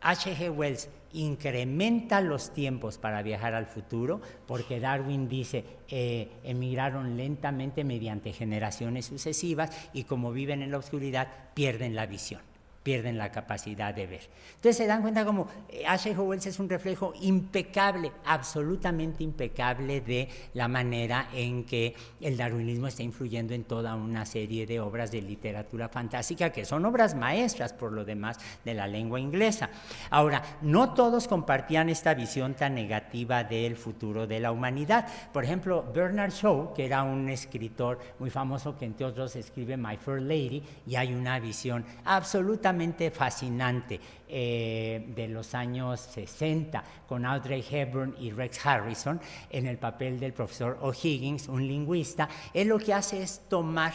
Speaker 1: H.G. Wells incrementa los tiempos para viajar al futuro, porque Darwin dice emigraron lentamente mediante generaciones sucesivas y como viven en la oscuridad pierden la visión, pierden la capacidad de ver. Entonces se dan cuenta como H.G. Wells es un reflejo impecable, absolutamente impecable, de la manera en que el darwinismo está influyendo en toda una serie de obras de literatura fantástica, que son obras maestras por lo demás de la lengua inglesa. Ahora, no todos compartían esta visión tan negativa del futuro de la humanidad. Por ejemplo, Bernard Shaw, que era un escritor muy famoso que entre otros escribe My Fair Lady, y hay una visión absolutamente fascinante de los años 60 con Audrey Hepburn y Rex Harrison en el papel del profesor O'Higgins, un lingüista. Él lo que hace es tomar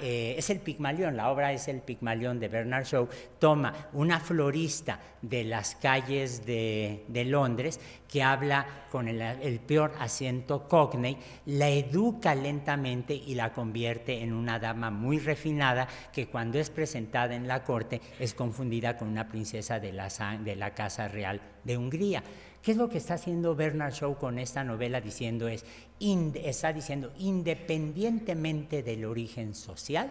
Speaker 1: es el Pigmalión, la obra es el Pigmalión de Bernard Shaw, toma una florista de las calles de Londres que habla con el peor acento cockney, la educa lentamente y la convierte en una dama muy refinada que cuando es presentada en la corte es confundida con una princesa de la Casa Real de Hungría. ¿Qué es lo que está haciendo Bernard Shaw con esta novela? Está diciendo, independientemente del origen social,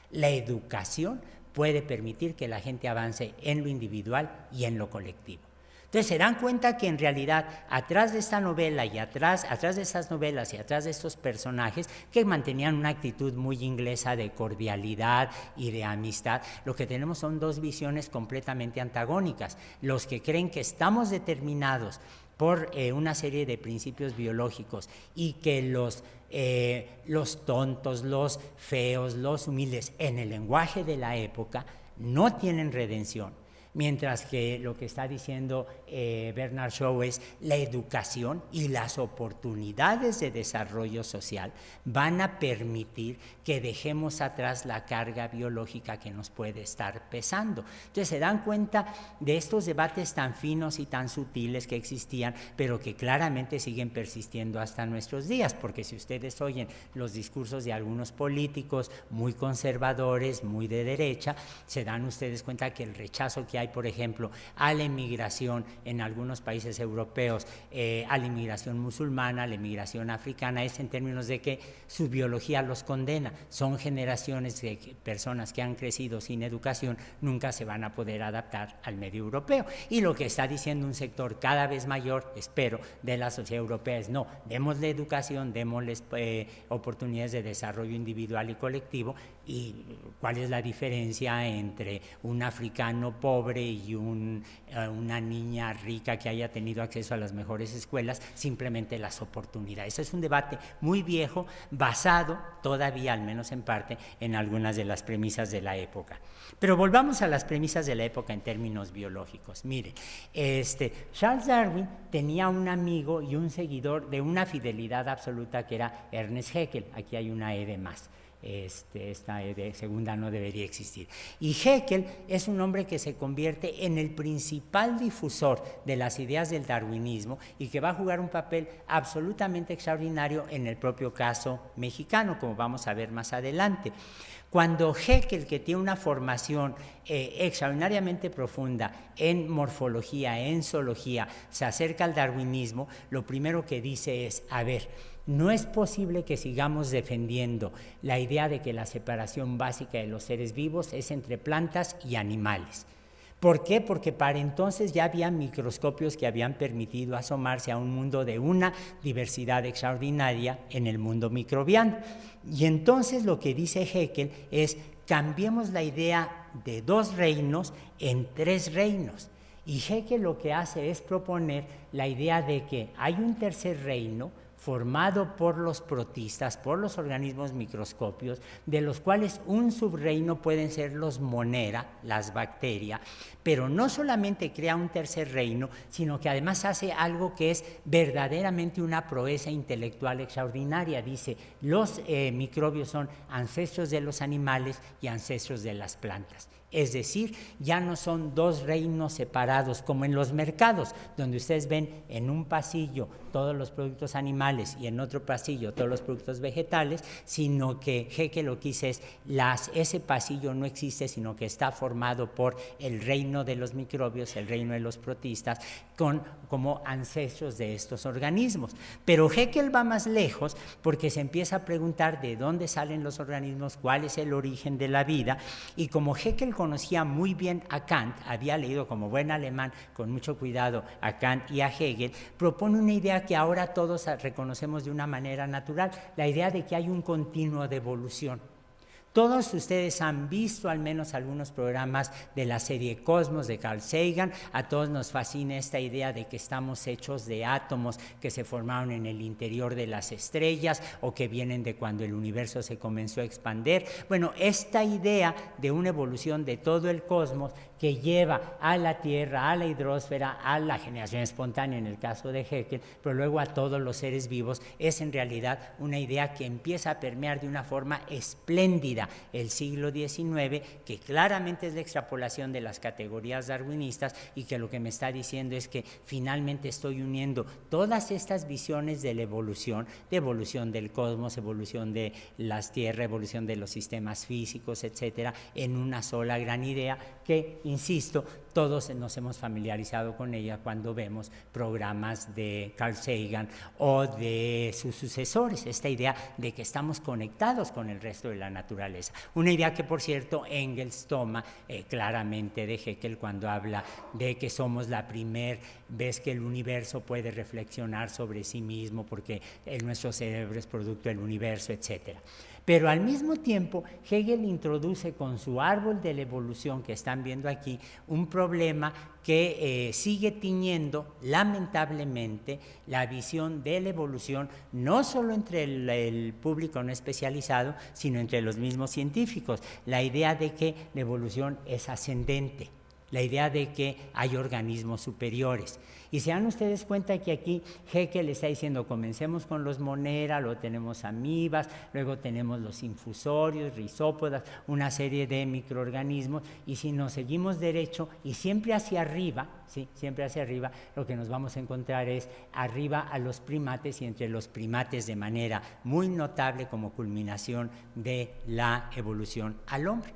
Speaker 1: la educación puede permitir que la gente avance en lo individual y en lo colectivo. Entonces se dan cuenta que en realidad atrás de esta novela y atrás de estas novelas y atrás de estos personajes que mantenían una actitud muy inglesa de cordialidad y de amistad, lo que tenemos son dos visiones completamente antagónicas. Los que creen que estamos determinados por una serie de principios biológicos y que los tontos, los feos, los humildes en el lenguaje de la época no tienen redención. Mientras que lo que está diciendo Bernard Shaw es la educación y las oportunidades de desarrollo social van a permitir que dejemos atrás la carga biológica que nos puede estar pesando. Entonces se dan cuenta de estos debates tan finos y tan sutiles que existían, pero que claramente siguen persistiendo hasta nuestros días, porque si ustedes oyen los discursos de algunos políticos muy conservadores, muy de derecha, se dan ustedes cuenta que el rechazo que hay, por ejemplo, a la inmigración en algunos países europeos, a la inmigración musulmana, a la inmigración africana, es en términos de que su biología los condena. Son generaciones de personas que han crecido sin educación, nunca se van a poder adaptar al medio europeo. Y lo que está diciendo un sector cada vez mayor, espero, de la sociedad europea es no, démosle educación, démosles oportunidades de desarrollo individual y colectivo. ¿Y cuál es la diferencia entre un africano pobre y una niña rica que haya tenido acceso a las mejores escuelas? Simplemente las oportunidades. Es un debate muy viejo, basado todavía, al menos en parte, en algunas de las premisas de la época. Pero volvamos a las premisas de la época en términos biológicos. Mire, Charles Darwin tenía un amigo y un seguidor de una fidelidad absoluta que era Ernest Haeckel. Aquí hay una E de más. Esta de segunda no debería existir. Y Haeckel es un hombre que se convierte en el principal difusor de las ideas del darwinismo y que va a jugar un papel absolutamente extraordinario en el propio caso mexicano, como vamos a ver más adelante. Cuando Haeckel, que tiene una formación extraordinariamente profunda en morfología, en zoología, se acerca al darwinismo, lo primero que dice es, a ver, no es posible que sigamos defendiendo la idea de que la separación básica de los seres vivos es entre plantas y animales. ¿Por qué? Porque para entonces ya había microscopios que habían permitido asomarse a un mundo de una diversidad extraordinaria en el mundo microbiano. Y entonces lo que dice Haeckel es, cambiemos la idea de dos reinos en tres reinos. Y Haeckel lo que hace es proponer la idea de que hay un tercer reino formado por los protistas, por los organismos microscopios, de los cuales un subreino pueden ser los monera, las bacterias, pero no solamente crea un tercer reino, sino que además hace algo que es verdaderamente una proeza intelectual extraordinaria. Dice, los microbios son ancestros de los animales y ancestros de las plantas. Es decir, ya no son dos reinos separados como en los mercados, donde ustedes ven en un pasillo todos los productos animales y en otro pasillo todos los productos vegetales, sino que Haeckel lo que dice es, ese pasillo no existe, sino que está formado por el reino de los microbios, el reino de los protistas, como ancestros de estos organismos. Pero Haeckel va más lejos porque se empieza a preguntar de dónde salen los organismos, cuál es el origen de la vida, y como Haeckel conocía muy bien a Kant, había leído como buen alemán con mucho cuidado a Kant y a Hegel, propone una idea que ahora todos reconocemos de una manera natural, la idea de que hay un continuo de evolución. Todos ustedes han visto al menos algunos programas de la serie Cosmos de Carl Sagan. A todos nos fascina esta idea de que estamos hechos de átomos que se formaron en el interior de las estrellas o que vienen de cuando el universo se comenzó a expandir. Bueno, esta idea de una evolución de todo el cosmos que lleva a la Tierra, a la hidrosfera, a la generación espontánea en el caso de Haeckel, pero luego a todos los seres vivos, es en realidad una idea que empieza a permear de una forma espléndida el siglo XIX, que claramente es la extrapolación de las categorías darwinistas y que lo que me está diciendo es que finalmente estoy uniendo todas estas visiones de la evolución, de evolución del cosmos, evolución de las tierras, evolución de los sistemas físicos, etcétera, en una sola gran idea que, insisto, todos nos hemos familiarizado con ella cuando vemos programas de Carl Sagan o de sus sucesores, esta idea de que estamos conectados con el resto de la naturaleza. Una idea que, por cierto, Engels toma claramente de Haeckel cuando habla de que somos la primera vez que el universo puede reflexionar sobre sí mismo porque nuestro cerebro es producto del universo, etcétera. Pero al mismo tiempo, Hegel introduce con su árbol de la evolución que están viendo aquí un problema que sigue tiñendo lamentablemente la visión de la evolución, no solo entre el público no especializado, sino entre los mismos científicos. La idea de que la evolución es ascendente, la idea de que hay organismos superiores. Y se dan ustedes cuenta que aquí Haeckel está diciendo, comencemos con los monera, luego tenemos amibas, luego tenemos los infusorios, rizópodas, una serie de microorganismos, y si nos seguimos derecho y siempre hacia arriba, ¿sí? Siempre hacia arriba, lo que nos vamos a encontrar es arriba a los primates y entre los primates de manera muy notable como culminación de la evolución al hombre.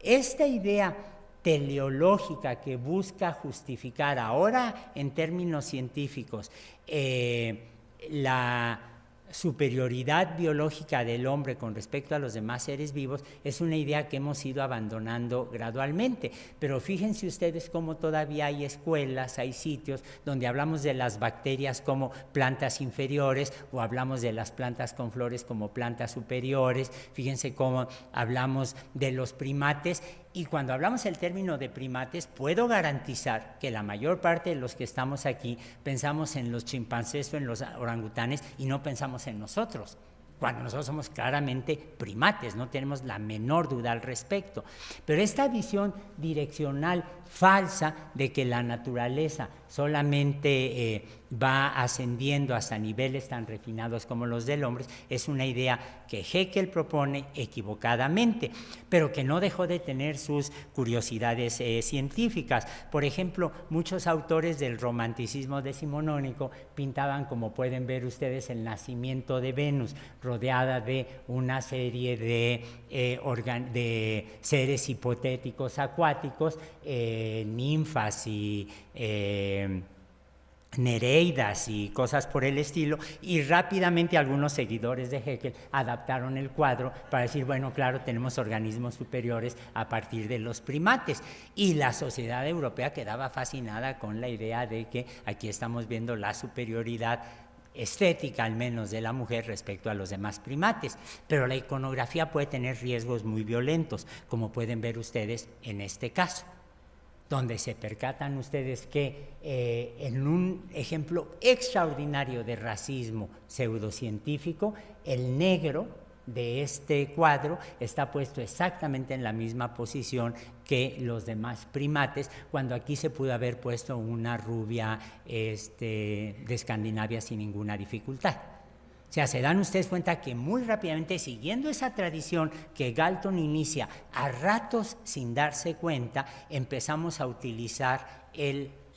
Speaker 1: Esta idea teleológica que busca justificar ahora en términos científicos la superioridad biológica del hombre con respecto a los demás seres vivos es una idea que hemos ido abandonando gradualmente, pero fíjense ustedes cómo todavía hay escuelas, hay sitios donde hablamos de las bacterias como plantas inferiores o hablamos de las plantas con flores como plantas superiores, fíjense cómo hablamos de los primates. Y cuando hablamos el término de primates, puedo garantizar que la mayor parte de los que estamos aquí pensamos en los chimpancés o en los orangutanes y no pensamos en nosotros, cuando nosotros somos claramente primates, no tenemos la menor duda al respecto. Pero esta visión direccional falsa de que la naturaleza solamente va ascendiendo hasta niveles tan refinados como los del hombre es una idea que Haeckel propone equivocadamente, pero que no dejó de tener sus curiosidades científicas. Por ejemplo, muchos autores del romanticismo decimonónico pintaban, como pueden ver ustedes, el nacimiento de Venus rodeada de una serie de seres hipotéticos acuáticos, ninfas y nereidas y cosas por el estilo, y rápidamente algunos seguidores de Haeckel adaptaron el cuadro para decir, bueno, claro, tenemos organismos superiores a partir de los primates, y la sociedad europea quedaba fascinada con la idea de que aquí estamos viendo la superioridad estética al menos de la mujer respecto a los demás primates, pero la iconografía puede tener riesgos muy violentos, como pueden ver ustedes en este caso, donde se percatan ustedes que en un ejemplo extraordinario de racismo pseudocientífico, el negro de este cuadro está puesto exactamente en la misma posición que los demás primates, cuando aquí se pudo haber puesto una rubia de Escandinavia sin ninguna dificultad. O sea, se dan ustedes cuenta que muy rápidamente, siguiendo esa tradición que Galton inicia a ratos sin darse cuenta, empezamos a utilizar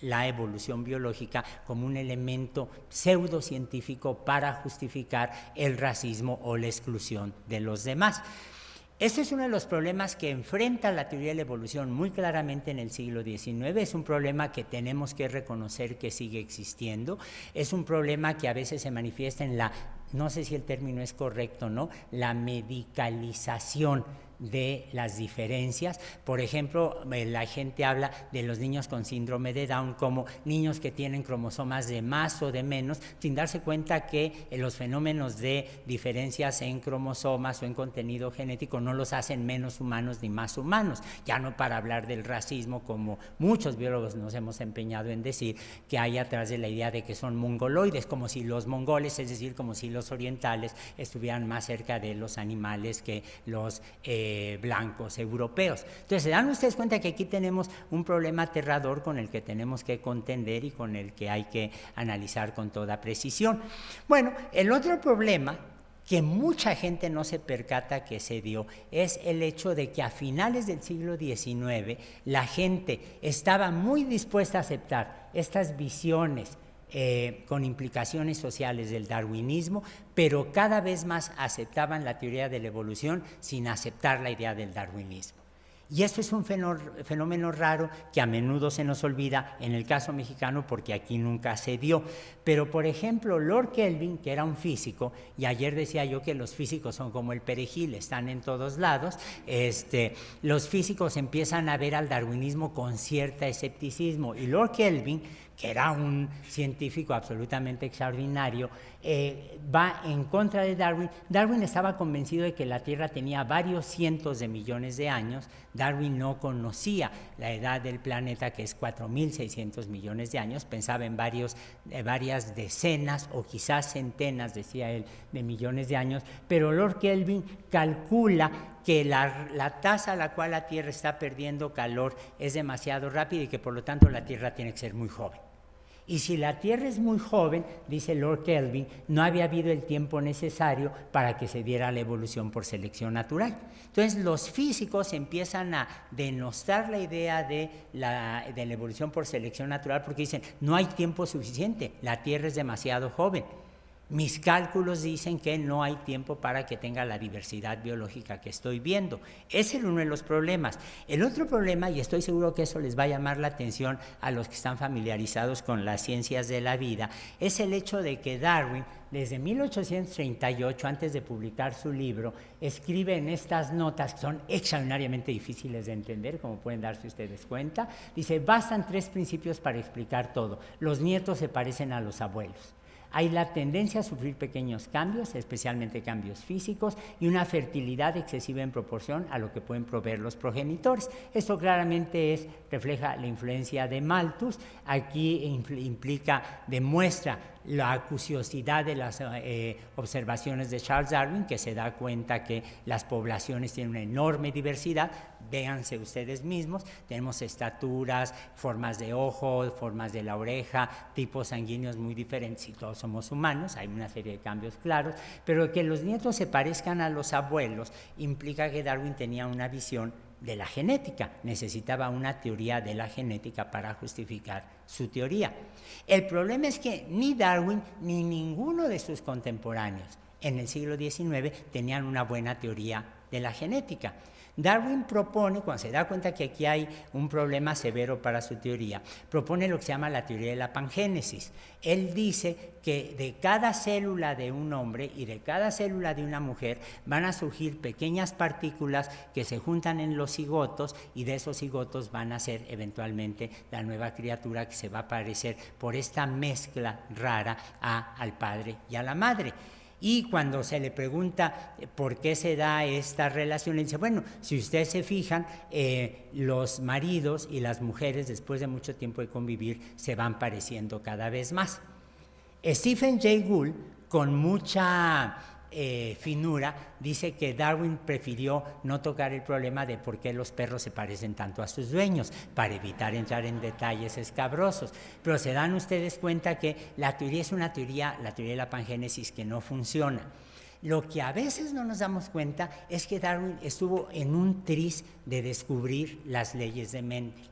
Speaker 1: la evolución biológica como un elemento pseudocientífico para justificar el racismo o la exclusión de los demás. Este es uno de los problemas que enfrenta la teoría de la evolución muy claramente en el siglo XIX. Es un problema que tenemos que reconocer que sigue existiendo. Es un problema que a veces se manifiesta en no sé si el término es correcto, ¿no?, la medicalización de las diferencias. Por ejemplo, la gente habla de los niños con síndrome de Down como niños que tienen cromosomas de más o de menos, sin darse cuenta que los fenómenos de diferencias en cromosomas o en contenido genético no los hacen menos humanos ni más humanos. Ya no para hablar del racismo, como muchos biólogos nos hemos empeñado en decir, que hay atrás de la idea de que son mongoloides, como si los mongoles, es decir, como si los orientales estuvieran más cerca de los animales que los blancos europeos. Entonces, se dan ustedes cuenta que aquí tenemos un problema aterrador con el que tenemos que contender y con el que hay que analizar con toda precisión. Bueno, el otro problema que mucha gente no se percata que se dio es el hecho de que a finales del siglo XIX la gente estaba muy dispuesta a aceptar estas visiones con implicaciones sociales del darwinismo, pero cada vez más aceptaban la teoría de la evolución sin aceptar la idea del darwinismo. Y esto es un fenómeno raro que a menudo se nos olvida en el caso mexicano porque aquí nunca se dio. Pero, por ejemplo, Lord Kelvin, que era un físico, y ayer decía yo que los físicos son como el perejil, están en todos lados, los físicos empiezan a ver al darwinismo con cierto escepticismo. Y Lord Kelvin, que era un científico absolutamente extraordinario, va en contra de Darwin. Darwin estaba convencido de que la Tierra tenía varios cientos de millones de años. Darwin no conocía la edad del planeta, que es 4.600 millones de años. Pensaba en varias decenas o quizás centenas, decía él, de millones de años. Pero Lord Kelvin calcula que la tasa a la cual la Tierra está perdiendo calor es demasiado rápida y que por lo tanto la Tierra tiene que ser muy joven. Y si la Tierra es muy joven, dice Lord Kelvin, no había habido el tiempo necesario para que se diera la evolución por selección natural. Entonces los físicos empiezan a denostar la idea de la evolución por selección natural porque dicen, no hay tiempo suficiente, la Tierra es demasiado joven. Mis cálculos dicen que no hay tiempo para que tenga la diversidad biológica que estoy viendo. Ese es uno de los problemas. El otro problema, y estoy seguro que eso les va a llamar la atención a los que están familiarizados con las ciencias de la vida, es el hecho de que Darwin, desde 1838, antes de publicar su libro, escribe en estas notas, que son extraordinariamente difíciles de entender, como pueden darse ustedes cuenta, dice, bastan 3 principios para explicar todo. Los nietos se parecen a los abuelos. Hay la tendencia a sufrir pequeños cambios, especialmente cambios físicos, y una fertilidad excesiva en proporción a lo que pueden proveer los progenitores. Esto claramente refleja la influencia de Malthus. Aquí demuestra la acuciosidad de las observaciones de Charles Darwin, que se da cuenta que las poblaciones tienen una enorme diversidad. Véanse ustedes mismos, tenemos estaturas, formas de ojo, formas de la oreja, tipos sanguíneos muy diferentes y todos somos humanos, hay una serie de cambios claros, pero que los nietos se parezcan a los abuelos implica que Darwin tenía una visión de la genética, necesitaba una teoría de la genética para justificar su teoría. El problema es que ni Darwin ni ninguno de sus contemporáneos en el siglo XIX tenían una buena teoría de la genética. Darwin propone, cuando se da cuenta que aquí hay un problema severo para su teoría, propone lo que se llama la teoría de la pangénesis. Él dice que de cada célula de un hombre y de cada célula de una mujer van a surgir pequeñas partículas que se juntan en los cigotos y de esos cigotos van a ser eventualmente la nueva criatura que se va a parecer por esta mezcla rara al padre y a la madre. Y cuando se le pregunta por qué se da esta relación, le dice, bueno, si ustedes se fijan, los maridos y las mujeres después de mucho tiempo de convivir se van pareciendo cada vez más. Stephen Jay Gould, con mucha finura, dice que Darwin prefirió no tocar el problema de por qué los perros se parecen tanto a sus dueños, para evitar entrar en detalles escabrosos. Pero se dan ustedes cuenta que la teoría es una teoría, la teoría de la pangénesis, que no funciona. Lo que a veces no nos damos cuenta es que Darwin estuvo en un tris de descubrir las leyes de Mendel.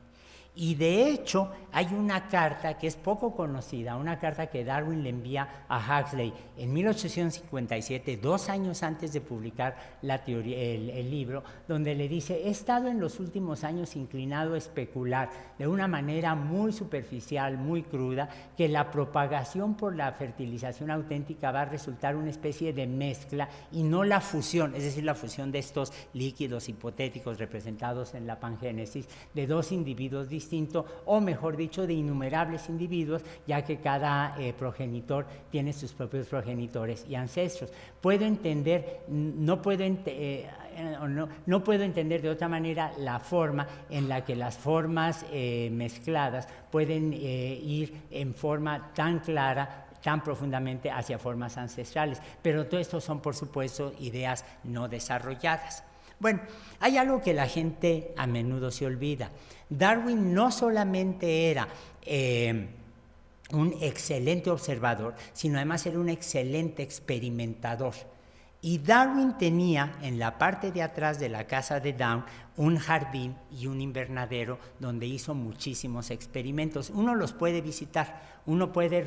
Speaker 1: Y de hecho hay una carta que es poco conocida, una carta que Darwin le envía a Huxley en 1857, 2 años antes de publicar la teoría, el libro, donde le dice, he estado en los últimos años inclinado a especular de una manera muy superficial, muy cruda, que la propagación por la fertilización auténtica va a resultar una especie de mezcla y no la fusión, es decir, la fusión de estos líquidos hipotéticos representados en la pangénesis de 2 individuos distintos, o mejor dicho, de innumerables individuos, ya que cada progenitor tiene sus propios progenitores y ancestros. No puedo entender de otra manera la forma en la que las formas mezcladas pueden ir en forma tan clara, tan profundamente hacia formas ancestrales. Pero todo esto son, por supuesto, ideas no desarrolladas. Bueno, hay algo que la gente a menudo se olvida. Darwin no solamente era un excelente observador, sino además era un excelente experimentador. Y Darwin tenía en la parte de atrás de la casa de Down un jardín y un invernadero donde hizo muchísimos experimentos. Uno los puede visitar, uno puede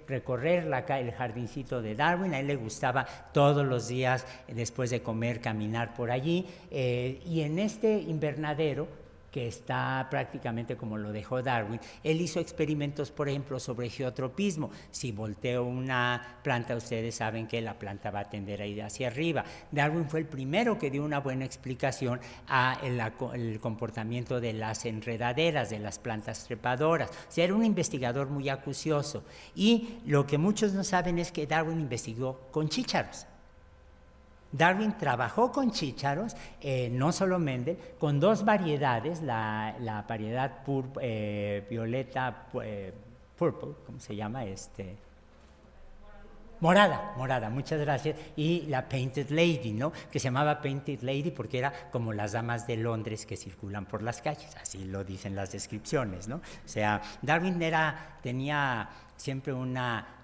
Speaker 1: recorrer el jardincito de Darwin. A él le gustaba todos los días después de comer caminar por allí, y en este invernadero, que está prácticamente como lo dejó Darwin, él hizo experimentos, por ejemplo, sobre geotropismo. Si volteo una planta, ustedes saben que la planta va a tender a ir hacia arriba. Darwin fue el primero que dio una buena explicación al comportamiento de las enredaderas, de las plantas trepadoras. O sea, era un investigador muy acucioso. Y lo que muchos no saben es que Darwin investigó con chícharos. Darwin trabajó con chícharos, no solo Mendel, con dos variedades, la variedad violeta, purple, ¿cómo se llama? Morada, muchas gracias, y la Painted Lady, ¿no? Que se llamaba Painted Lady porque era como las damas de Londres que circulan por las calles, así lo dicen las descripciones, ¿no? O sea, Darwin tenía siempre una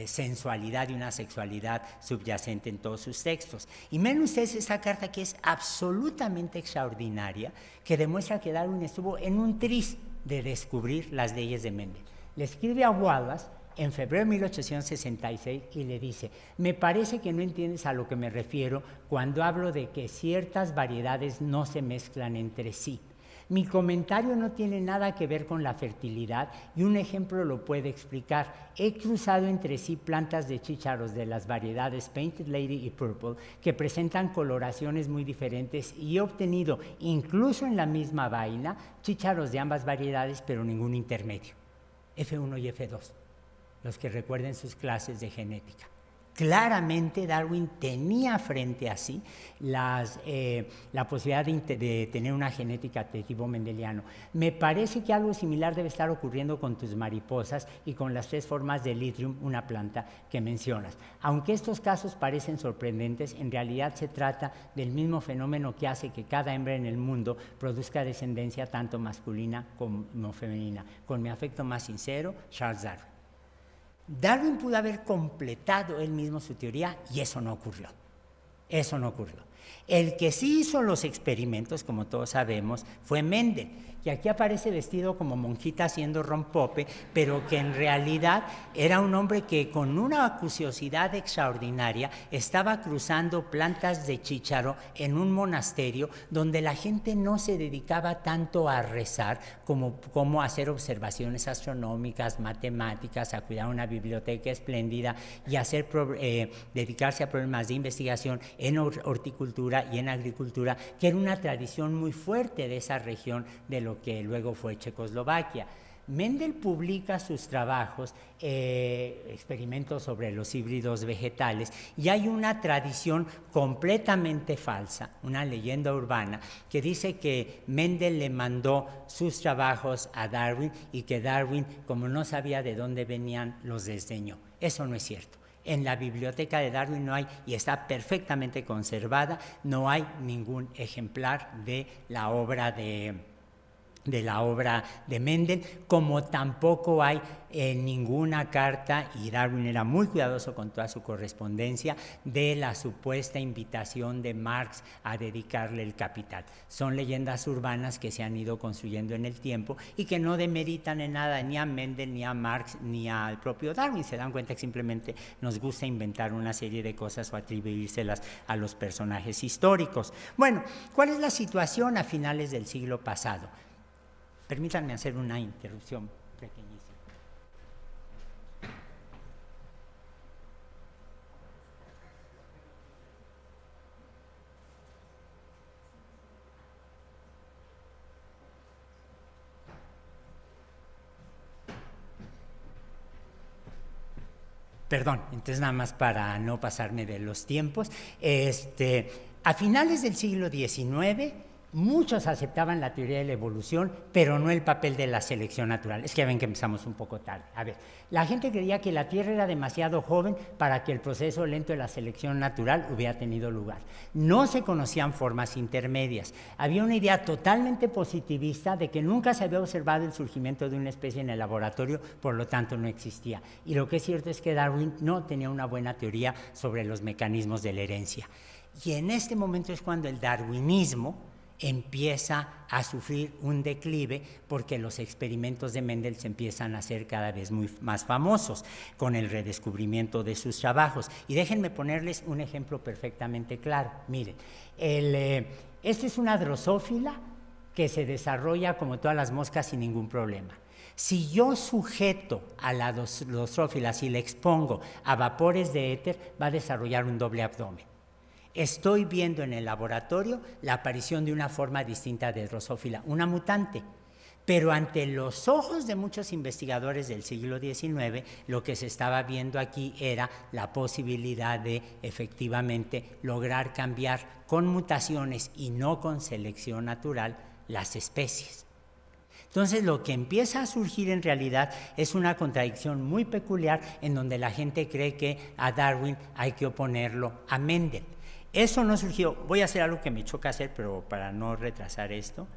Speaker 1: sensualidad y una sexualidad subyacente en todos sus textos. Y miren ustedes esta carta que es absolutamente extraordinaria, que demuestra que Darwin estuvo en un tris de descubrir las leyes de Mendel. Le escribe a Wallace en febrero de 1866 y le dice: me parece que no entiendes a lo que me refiero cuando hablo de que ciertas variedades no se mezclan entre sí. Mi comentario no tiene nada que ver con la fertilidad y un ejemplo lo puede explicar. He cruzado entre sí plantas de chícharos de las variedades Painted Lady y Purple que presentan coloraciones muy diferentes y he obtenido, incluso en la misma vaina, chícharos de ambas variedades, pero ningún intermedio. F1 y F2, los que recuerden sus clases de genética. Claramente Darwin tenía frente a sí la posibilidad de tener una genética de tipo mendeliano. Me parece que algo similar debe estar ocurriendo con tus mariposas y con las 3 formas de Lithium, una planta que mencionas. Aunque estos casos parecen sorprendentes, en realidad se trata del mismo fenómeno que hace que cada hembra en el mundo produzca descendencia tanto masculina como femenina. Con mi afecto más sincero, Charles Darwin. Darwin pudo haber completado él mismo su teoría y eso no ocurrió. Eso no ocurrió. El que sí hizo los experimentos, como todos sabemos, fue Mendel, que aquí aparece vestido como monjita haciendo rompope, pero que en realidad era un hombre que con una acuciosidad extraordinaria estaba cruzando plantas de chícharo en un monasterio donde la gente no se dedicaba tanto a rezar como a hacer observaciones astronómicas, matemáticas, a cuidar una biblioteca espléndida y dedicarse a problemas de investigación en horticultura y en agricultura, que era una tradición muy fuerte de esa región de lo que luego fue Checoslovaquia. Mendel publica sus trabajos, experimentos sobre los híbridos vegetales, y hay una tradición completamente falsa, una leyenda urbana, que dice que Mendel le mandó sus trabajos a Darwin y que Darwin, como no sabía de dónde venían, los desdeñó. Eso no es cierto. En la biblioteca de Darwin no hay, y está perfectamente conservada, no hay ningún ejemplar de la obra de Mendel, como tampoco hay ninguna carta, y Darwin era muy cuidadoso con toda su correspondencia, de la supuesta invitación de Marx a dedicarle el Capital. Son leyendas urbanas que se han ido construyendo en el tiempo y que no demeritan en nada ni a Mendel, ni a Marx, ni al propio Darwin. Se dan cuenta que simplemente nos gusta inventar una serie de cosas o atribuírselas a los personajes históricos. Bueno, ¿cuál es la situación a finales del siglo pasado? Permítanme hacer una interrupción pequeñísima. Perdón, entonces nada más para no pasarme de los tiempos. A finales del siglo XIX, Muchos aceptaban la teoría de la evolución, pero no el papel de la selección natural. Es que ya ven que empezamos un poco tarde. A ver, la gente creía que la Tierra era demasiado joven para que el proceso lento de la selección natural hubiera tenido lugar. No se conocían formas intermedias. Había una idea totalmente positivista de que nunca se había observado el surgimiento de una especie en el laboratorio, por lo tanto no existía. Y lo que es cierto es que Darwin no tenía una buena teoría sobre los mecanismos de la herencia. Y en este momento es cuando el darwinismo empieza a sufrir un declive porque los experimentos de Mendel se empiezan a hacer cada vez más famosos con el redescubrimiento de sus trabajos. Y déjenme ponerles un ejemplo perfectamente claro. Miren, esta es una drosófila que se desarrolla como todas las moscas sin ningún problema. Si yo sujeto a la drosófila, si le expongo a vapores de éter, va a desarrollar un doble abdomen. Estoy viendo en el laboratorio la aparición de una forma distinta de drosófila, una mutante. Pero ante los ojos de muchos investigadores del siglo XIX, lo que se estaba viendo aquí era la posibilidad de efectivamente lograr cambiar con mutaciones y no con selección natural las especies. Entonces, lo que empieza a surgir en realidad es una contradicción muy peculiar en donde la gente cree que a Darwin hay que oponerlo a Mendel. Eso no surgió. Voy a hacer algo que me choca hacer, pero para no retrasar esto.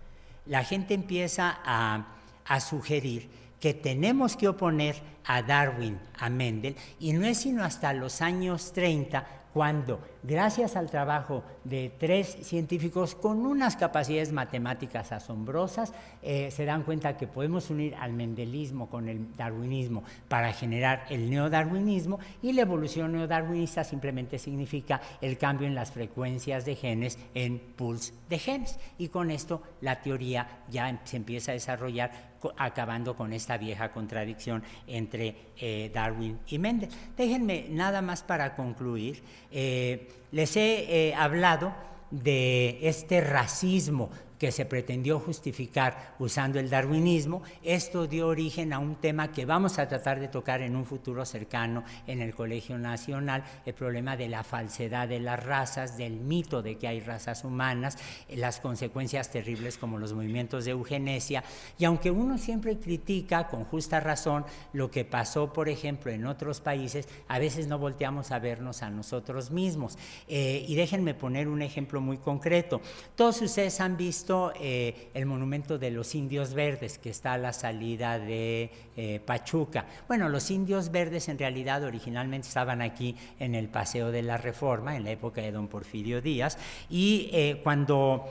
Speaker 1: La gente empieza a sugerir que tenemos que oponer a Darwin a Mendel, y no es sino hasta los años 30 cuando, gracias al trabajo de 3 científicos con unas capacidades matemáticas asombrosas, se dan cuenta que podemos unir al mendelismo con el darwinismo para generar el neodarwinismo, y la evolución neodarwinista simplemente significa el cambio en las frecuencias de genes en pools de genes, y con esto la teoría ya se empieza a desarrollar, acabando con esta vieja contradicción entre Darwin y Mendel. Déjenme nada más para concluir, les he hablado de este racismo que se pretendió justificar usando el darwinismo. Esto dio origen a un tema que vamos a tratar de tocar en un futuro cercano en el Colegio Nacional, el problema de la falsedad de las razas, del mito de que hay razas humanas, las consecuencias terribles como los movimientos de eugenesia. Y aunque uno siempre critica con justa razón lo que pasó, por ejemplo, en otros países, a veces no volteamos a vernos a nosotros mismos. Y déjenme poner un ejemplo muy concreto. Todos ustedes han visto el monumento de los indios verdes que está a la salida de Pachuca. Bueno, los indios verdes en realidad originalmente estaban aquí en el Paseo de la Reforma en la época de don Porfirio Díaz, y cuando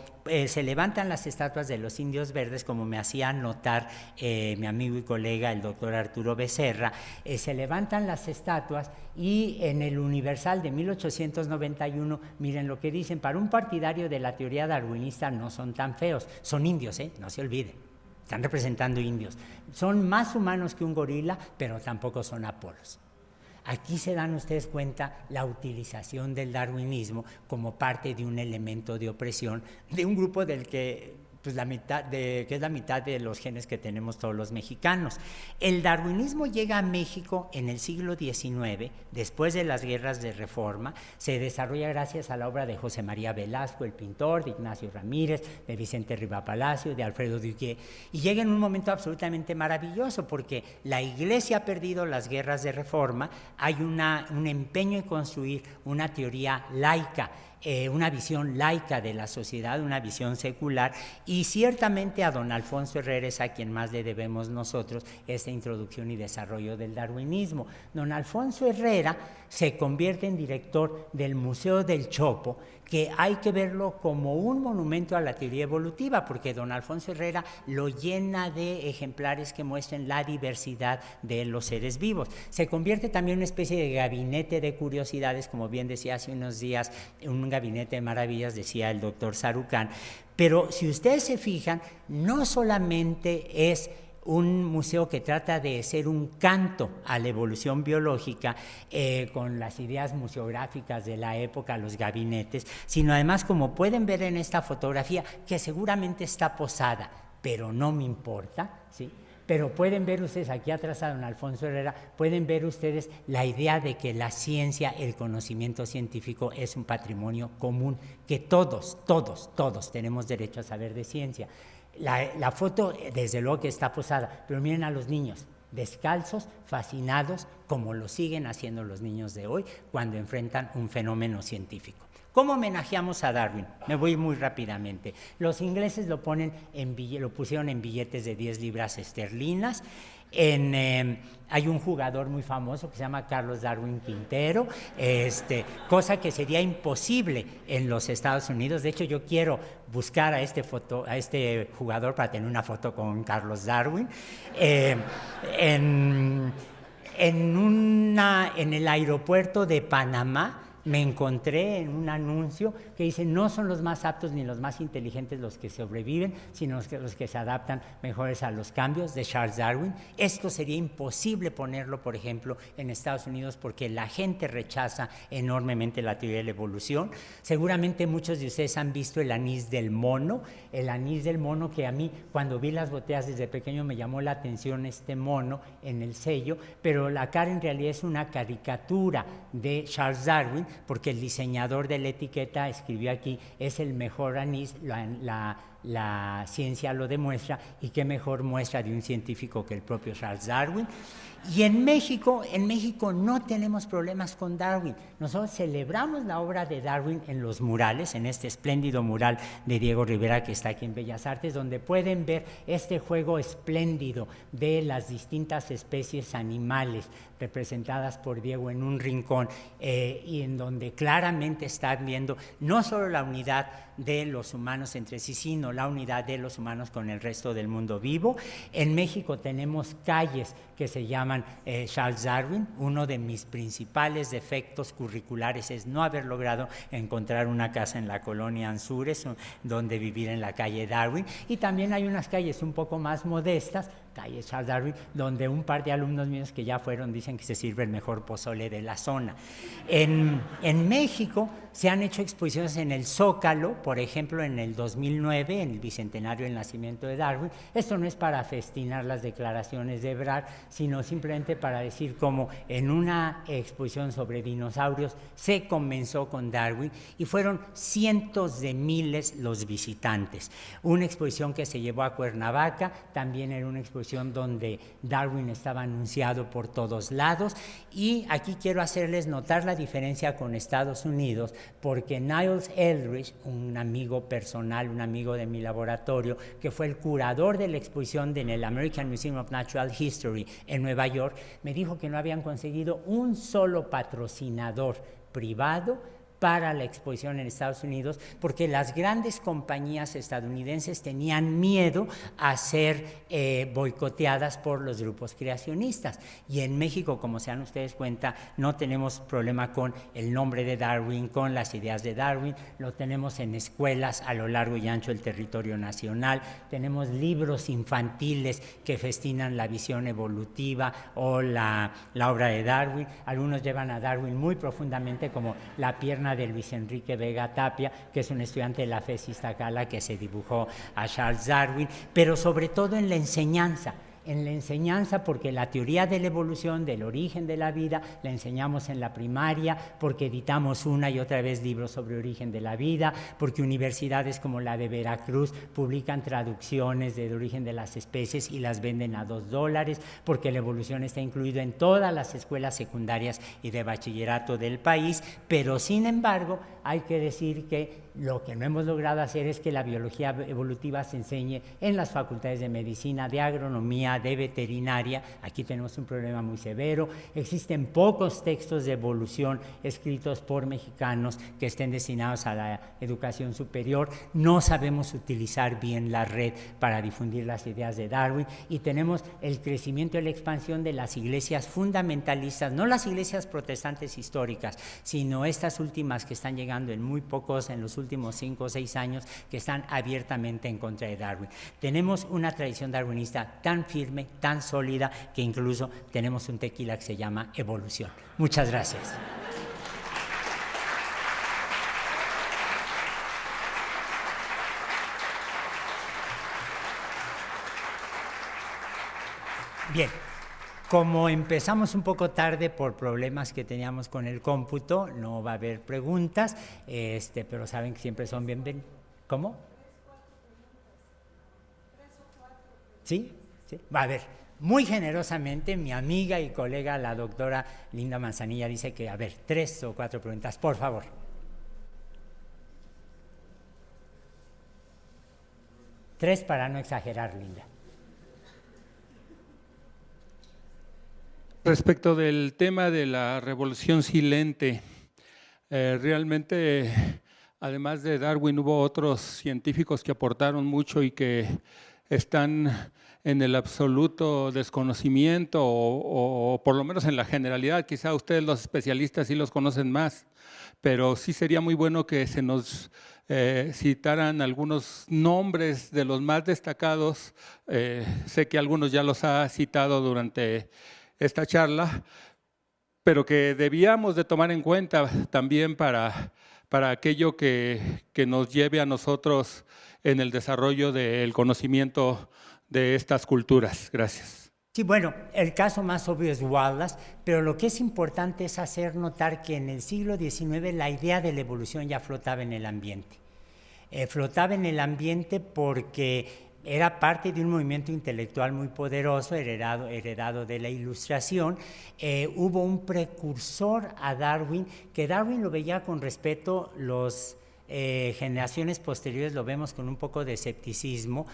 Speaker 1: se levantan las estatuas de los indios verdes, como me hacía notar mi amigo y colega el doctor Arturo Becerra, se levantan las estatuas, y en el Universal de 1891, miren lo que dicen: para un partidario de la teoría darwinista no son tan feos, son indios, no se olviden, están representando indios, son más humanos que un gorila, pero tampoco son Apolos. Aquí se dan ustedes cuenta la utilización del darwinismo como parte de un elemento de opresión de un grupo del que pues que es la mitad de los genes que tenemos todos los mexicanos. El darwinismo llega a México en el siglo XIX, después de las guerras de Reforma. Se desarrolla gracias a la obra de José María Velasco, el pintor, de Ignacio Ramírez, de Vicente Riva Palacio, de Alfredo Duque, y llega en un momento absolutamente maravilloso, porque la Iglesia ha perdido las guerras de Reforma, hay un empeño en construir una teoría laica, una visión laica de la sociedad, una visión secular, y ciertamente a don Alfonso Herrera es a quien más le debemos nosotros esta introducción y desarrollo del darwinismo. Don Alfonso Herrera se convierte en director del Museo del Chopo, que hay que verlo como un monumento a la teoría evolutiva, porque don Alfonso Herrera lo llena de ejemplares que muestren la diversidad de los seres vivos. Se convierte también en una especie de gabinete de curiosidades, como bien decía hace unos días, un gabinete de maravillas, decía el doctor Sarucán. Pero si ustedes se fijan, no solamente es un museo que trata de ser un canto a la evolución biológica con las ideas museográficas de la época, los gabinetes, sino además, como pueden ver en esta fotografía, que seguramente está posada, pero no me importa, ¿sí? pero pueden ver ustedes, aquí atrás a don Alfonso Herrera, pueden ver ustedes la idea de que la ciencia, el conocimiento científico es un patrimonio común, que todos tenemos derecho a saber de ciencia. La foto, desde luego que está posada, pero miren a los niños, descalzos, fascinados, como lo siguen haciendo los niños de hoy cuando enfrentan un fenómeno científico. ¿Cómo homenajeamos a Darwin? Me voy muy rápidamente. Los ingleses lo pusieron en billetes de 10 libras esterlinas. Hay un jugador muy famoso que se llama Carlos Darwin Quintero, cosa que sería imposible en los Estados Unidos. De hecho, yo quiero buscar a este jugador para tener una foto con Carlos Darwin. En el aeropuerto de Panamá me encontré en un anuncio que dice: no son los más aptos ni los más inteligentes los que sobreviven, sino los que se adaptan mejores a los cambios, de Charles Darwin. Esto sería imposible ponerlo, por ejemplo, en Estados Unidos, porque la gente rechaza enormemente la teoría de la evolución. Seguramente muchos de ustedes han visto el anís del mono, que a mí, cuando vi las botellas desde pequeño, me llamó la atención este mono en el sello, pero la cara en realidad es una caricatura de Charles Darwin, porque el diseñador de la etiqueta escribió aquí: es el mejor anís, la ciencia lo demuestra, y qué mejor muestra de un científico que el propio Charles Darwin. Y en México no tenemos problemas con Darwin. Nosotros celebramos la obra de Darwin en los murales, en este espléndido mural de Diego Rivera que está aquí en Bellas Artes, donde pueden ver este juego espléndido de las distintas especies animales representadas por Diego en un rincón, y en donde claramente están viendo no solo la unidad de los humanos entre sí, sino la unidad de los humanos con el resto del mundo vivo. En México tenemos calles que se llaman Charles Darwin. Uno de mis principales defectos curriculares es no haber logrado encontrar una casa en la colonia Anzures donde vivir en la calle Darwin, y también hay unas calles un poco más modestas, calle Charles Darwin, donde un par de alumnos míos que ya fueron dicen que se sirve el mejor pozole de la zona. En México se han hecho exposiciones en el Zócalo, por ejemplo, en el 2009, en el bicentenario del nacimiento de Darwin. Esto no es para festinar las declaraciones de Ebrard, sino simplemente para decir cómo en una exposición sobre dinosaurios se comenzó con Darwin y fueron cientos de miles los visitantes. Una exposición que se llevó a Cuernavaca, también era una exposición donde Darwin estaba anunciado por todos lados. Y aquí quiero hacerles notar la diferencia con Estados Unidos, porque Niles Eldredge, un amigo personal, un amigo de mi laboratorio, que fue el curador de la exposición en el American Museum of Natural History en Nueva York, me dijo que no habían conseguido un solo patrocinador privado para la exposición en Estados Unidos, porque las grandes compañías estadounidenses tenían miedo a ser boicoteadas por los grupos creacionistas. Y en México, como se dan ustedes cuenta, no tenemos problema con el nombre de Darwin, con las ideas de Darwin. Lo tenemos en escuelas a lo largo y ancho del territorio nacional. Tenemos libros infantiles que festinan la visión evolutiva o la obra de Darwin. Algunos llevan a Darwin muy profundamente, como La pierna de Luis Enrique Vega Tapia, que es un estudiante de la FES Iztacala que se dibujó a Charles Darwin, pero sobre todo en la enseñanza, porque la teoría de la evolución, del origen de la vida, la enseñamos en la primaria, porque editamos una y otra vez libros sobre origen de la vida, porque universidades como la de Veracruz publican traducciones del origen de las especies y las venden a $2, porque la evolución está incluida en todas las escuelas secundarias y de bachillerato del país. Pero sin embargo, hay que decir que lo que no hemos logrado hacer es que la biología evolutiva se enseñe en las facultades de medicina, de agronomía, de veterinaria. Aquí tenemos un problema muy severo. Existen pocos textos de evolución escritos por mexicanos que estén destinados a la educación superior. No sabemos utilizar bien la red para difundir las ideas de Darwin, y tenemos el crecimiento y la expansión de las iglesias fundamentalistas, no las iglesias protestantes históricas, sino estas últimas que están llegando en los últimos 5 o 6 años, que están abiertamente en contra de Darwin. Tenemos una tradición darwinista tan firme, tan sólida, que incluso tenemos un tequila que se llama Evolución. Muchas gracias. Bien. Como empezamos un poco tarde por problemas que teníamos con el cómputo, no va a haber preguntas, pero saben que siempre son bienvenidos. ¿Cómo? ¿Sí? ¿Sí? Va a ver, muy generosamente mi amiga y colega, la doctora Linda Manzanilla, dice que, a ver, 3 o 4 preguntas, por favor. Tres para no exagerar, Linda.
Speaker 2: Respecto del tema de la revolución silente, realmente, además de Darwin, hubo otros científicos que aportaron mucho y que están en el absoluto desconocimiento o por lo menos en la generalidad. Quizá ustedes los especialistas sí los conocen más, pero sí sería muy bueno que se nos citaran algunos nombres de los más destacados. Sé que algunos ya los ha citado durante esta charla, pero que debíamos de tomar en cuenta también para aquello que nos lleve a nosotros en el desarrollo del conocimiento de estas culturas. Gracias.
Speaker 1: Sí, bueno, el caso más obvio es Wallace, pero lo que es importante es hacer notar que en el siglo XIX la idea de la evolución ya flotaba en el ambiente. Flotaba en el ambiente porque era parte de un movimiento intelectual muy poderoso, heredado de la Ilustración. Hubo un precursor a Darwin, que Darwin lo veía con respeto, los generaciones posteriores lo vemos con un poco de escepticismo.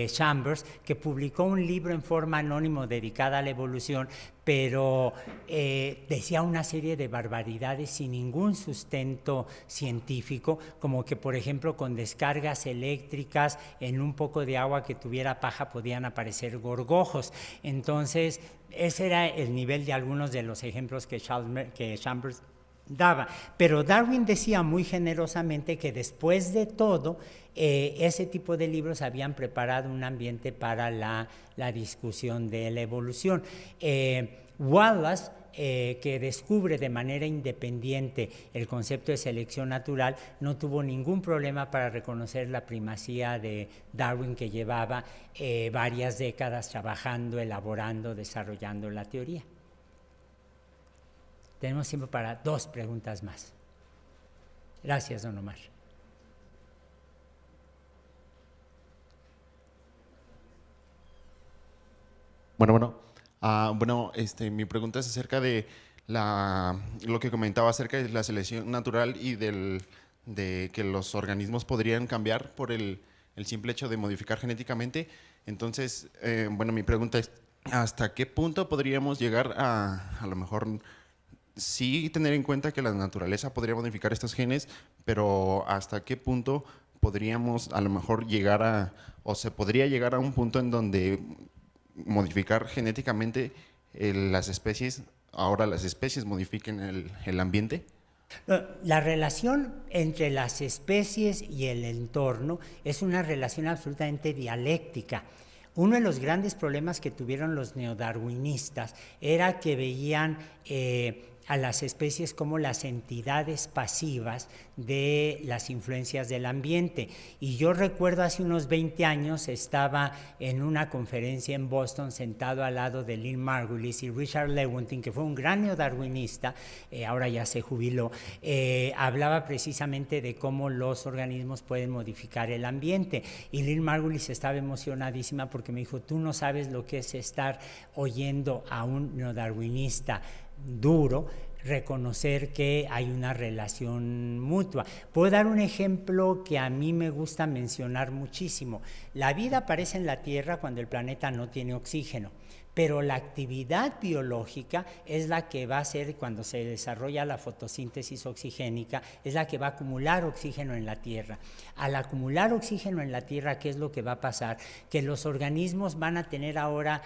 Speaker 1: Chambers, que publicó un libro en forma anónimo dedicada a la evolución, pero decía una serie de barbaridades sin ningún sustento científico, como que, por ejemplo, con descargas eléctricas en un poco de agua que tuviera paja podían aparecer gorgojos. Entonces, ese era el nivel de algunos de los ejemplos que Chambers daba. Pero Darwin decía muy generosamente que después de todo, ese tipo de libros habían preparado un ambiente para la discusión de la evolución. Wallace, que descubre de manera independiente el concepto de selección natural, no tuvo ningún problema para reconocer la primacía de Darwin, que llevaba varias décadas trabajando, elaborando, desarrollando la teoría. Tenemos tiempo para 2 preguntas más. Gracias, don Omar.
Speaker 3: Mi pregunta es acerca de lo que comentaba acerca de la selección natural y de que los organismos podrían cambiar por el simple hecho de modificar genéticamente. Entonces, mi pregunta es, ¿hasta qué punto podríamos llegar a lo mejor sí tener en cuenta que la naturaleza podría modificar estos genes, pero hasta qué punto podríamos a lo mejor llegar o se podría llegar a un punto en donde modificar genéticamente las especies modifiquen el ambiente?
Speaker 1: La relación entre las especies y el entorno es una relación absolutamente dialéctica. Uno de los grandes problemas que tuvieron los neodarwinistas era que veían a las especies como las entidades pasivas de las influencias del ambiente. Y yo recuerdo hace unos 20 años estaba en una conferencia en Boston sentado al lado de Lynn Margulis y Richard Lewontin, que fue un gran neodarwinista, ahora ya se jubiló, hablaba precisamente de cómo los organismos pueden modificar el ambiente. Y Lynn Margulis estaba emocionadísima porque me dijo, tú no sabes lo que es estar oyendo a un neodarwinista duro, reconocer que hay una relación mutua. Puedo dar un ejemplo que a mí me gusta mencionar muchísimo. La vida aparece en la Tierra cuando el planeta no tiene oxígeno, pero la actividad biológica es la que va a ser, cuando se desarrolla la fotosíntesis oxigénica, es la que va a acumular oxígeno en la Tierra. Al acumular oxígeno en la Tierra, ¿qué es lo que va a pasar? Que los organismos van a tener ahora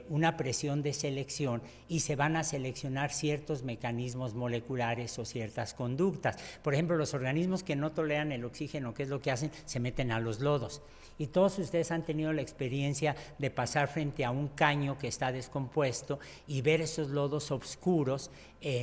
Speaker 1: una presión de selección y se van a seleccionar ciertos mecanismos moleculares o ciertas conductas. Por ejemplo, los organismos que no toleran el oxígeno, ¿qué es lo que hacen? Se meten a los lodos. Y todos ustedes han tenido la experiencia de pasar frente a un caño que está descompuesto y ver esos lodos oscuros,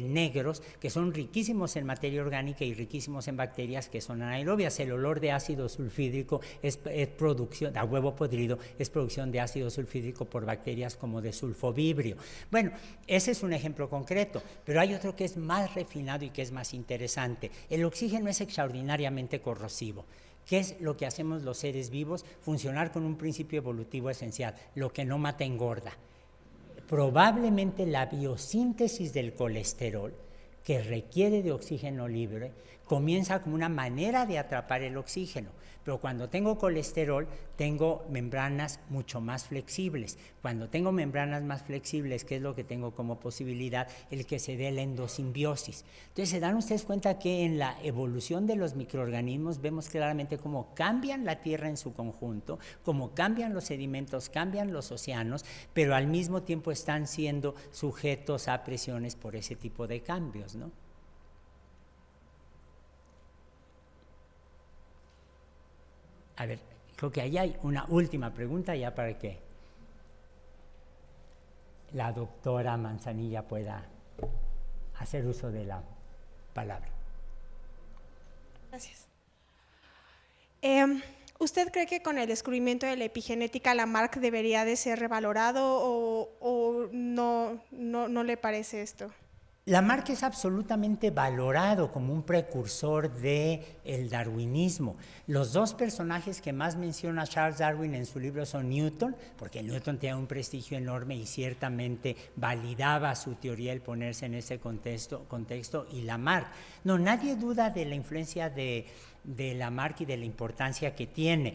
Speaker 1: negros, que son riquísimos en materia orgánica y riquísimos en bacterias que son anaerobias. El olor de ácido sulfídrico es producción, a huevo podrido, es producción de ácido sulfídrico por bacterias como de sulfovibrio. Bueno, ese es un ejemplo concreto, pero hay otro que es más refinado y que es más interesante. El oxígeno es extraordinariamente corrosivo. ¿Qué es lo que hacemos los seres vivos? Funcionar con un principio evolutivo esencial: lo que no mata engorda. Probablemente la biosíntesis del colesterol, que requiere de oxígeno libre, comienza como una manera de atrapar el oxígeno. Pero cuando tengo colesterol, tengo membranas mucho más flexibles. Cuando tengo membranas más flexibles, ¿qué es lo que tengo como posibilidad? El que se dé la endosimbiosis. Entonces, ¿se dan ustedes cuenta que en la evolución de los microorganismos vemos claramente cómo cambian la Tierra en su conjunto, cómo cambian los sedimentos, cambian los océanos, pero al mismo tiempo están siendo sujetos a presiones por ese tipo de cambios, ¿no? A ver, creo que ahí hay una última pregunta ya para que la doctora Manzanilla pueda hacer uso de la palabra.
Speaker 4: Gracias. ¿Usted cree que con el descubrimiento de la epigenética Lamarck debería de ser revalorado o no le parece esto?
Speaker 1: Lamarck es absolutamente valorado como un precursor del darwinismo. Los dos personajes que más menciona Charles Darwin en su libro son Newton, porque Newton tenía un prestigio enorme y ciertamente validaba su teoría el ponerse en ese contexto, y Lamarck. No, nadie duda de la influencia de Lamarck y de la importancia que tiene.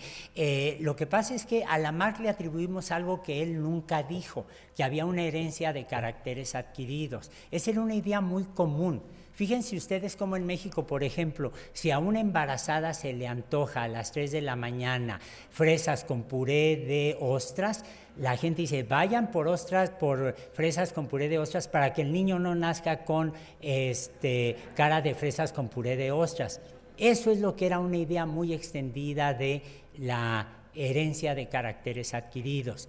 Speaker 1: Lo que pasa es que a Lamarck le atribuimos algo que él nunca dijo, que había una herencia de caracteres adquiridos. Esa era una idea muy común. Fíjense ustedes cómo en México, por ejemplo, si a una embarazada se le antoja a las 3 de la mañana fresas con puré de ostras, la gente dice, vayan por fresas con puré de ostras para que el niño no nazca con cara de fresas con puré de ostras. Eso es lo que era una idea muy extendida de la herencia de caracteres adquiridos.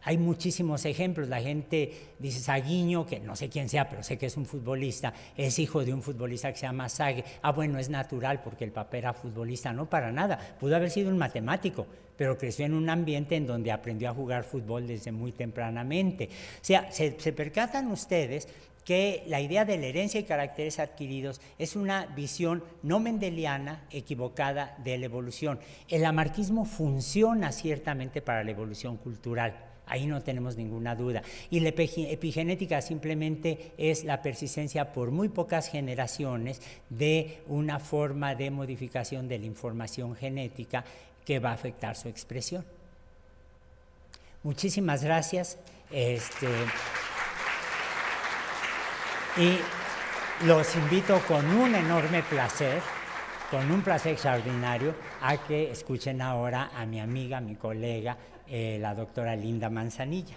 Speaker 1: Hay muchísimos ejemplos. La gente dice Saguiño, que no sé quién sea, pero sé que es un futbolista, es hijo de un futbolista que se llama Sague. Bueno, es natural porque el papá era futbolista. No, para nada. Pudo haber sido un matemático, pero creció en un ambiente en donde aprendió a jugar fútbol desde muy tempranamente. O sea, se percatan ustedes que la idea de la herencia y caracteres adquiridos es una visión no mendeliana, equivocada de la evolución. El lamarquismo funciona ciertamente para la evolución cultural, ahí no tenemos ninguna duda. Y la epigenética simplemente es la persistencia por muy pocas generaciones de una forma de modificación de la información genética que va a afectar su expresión. Muchísimas gracias. Y los invito con un enorme placer, con un placer extraordinario, a que escuchen ahora a mi amiga, mi colega, la doctora Linda Manzanilla.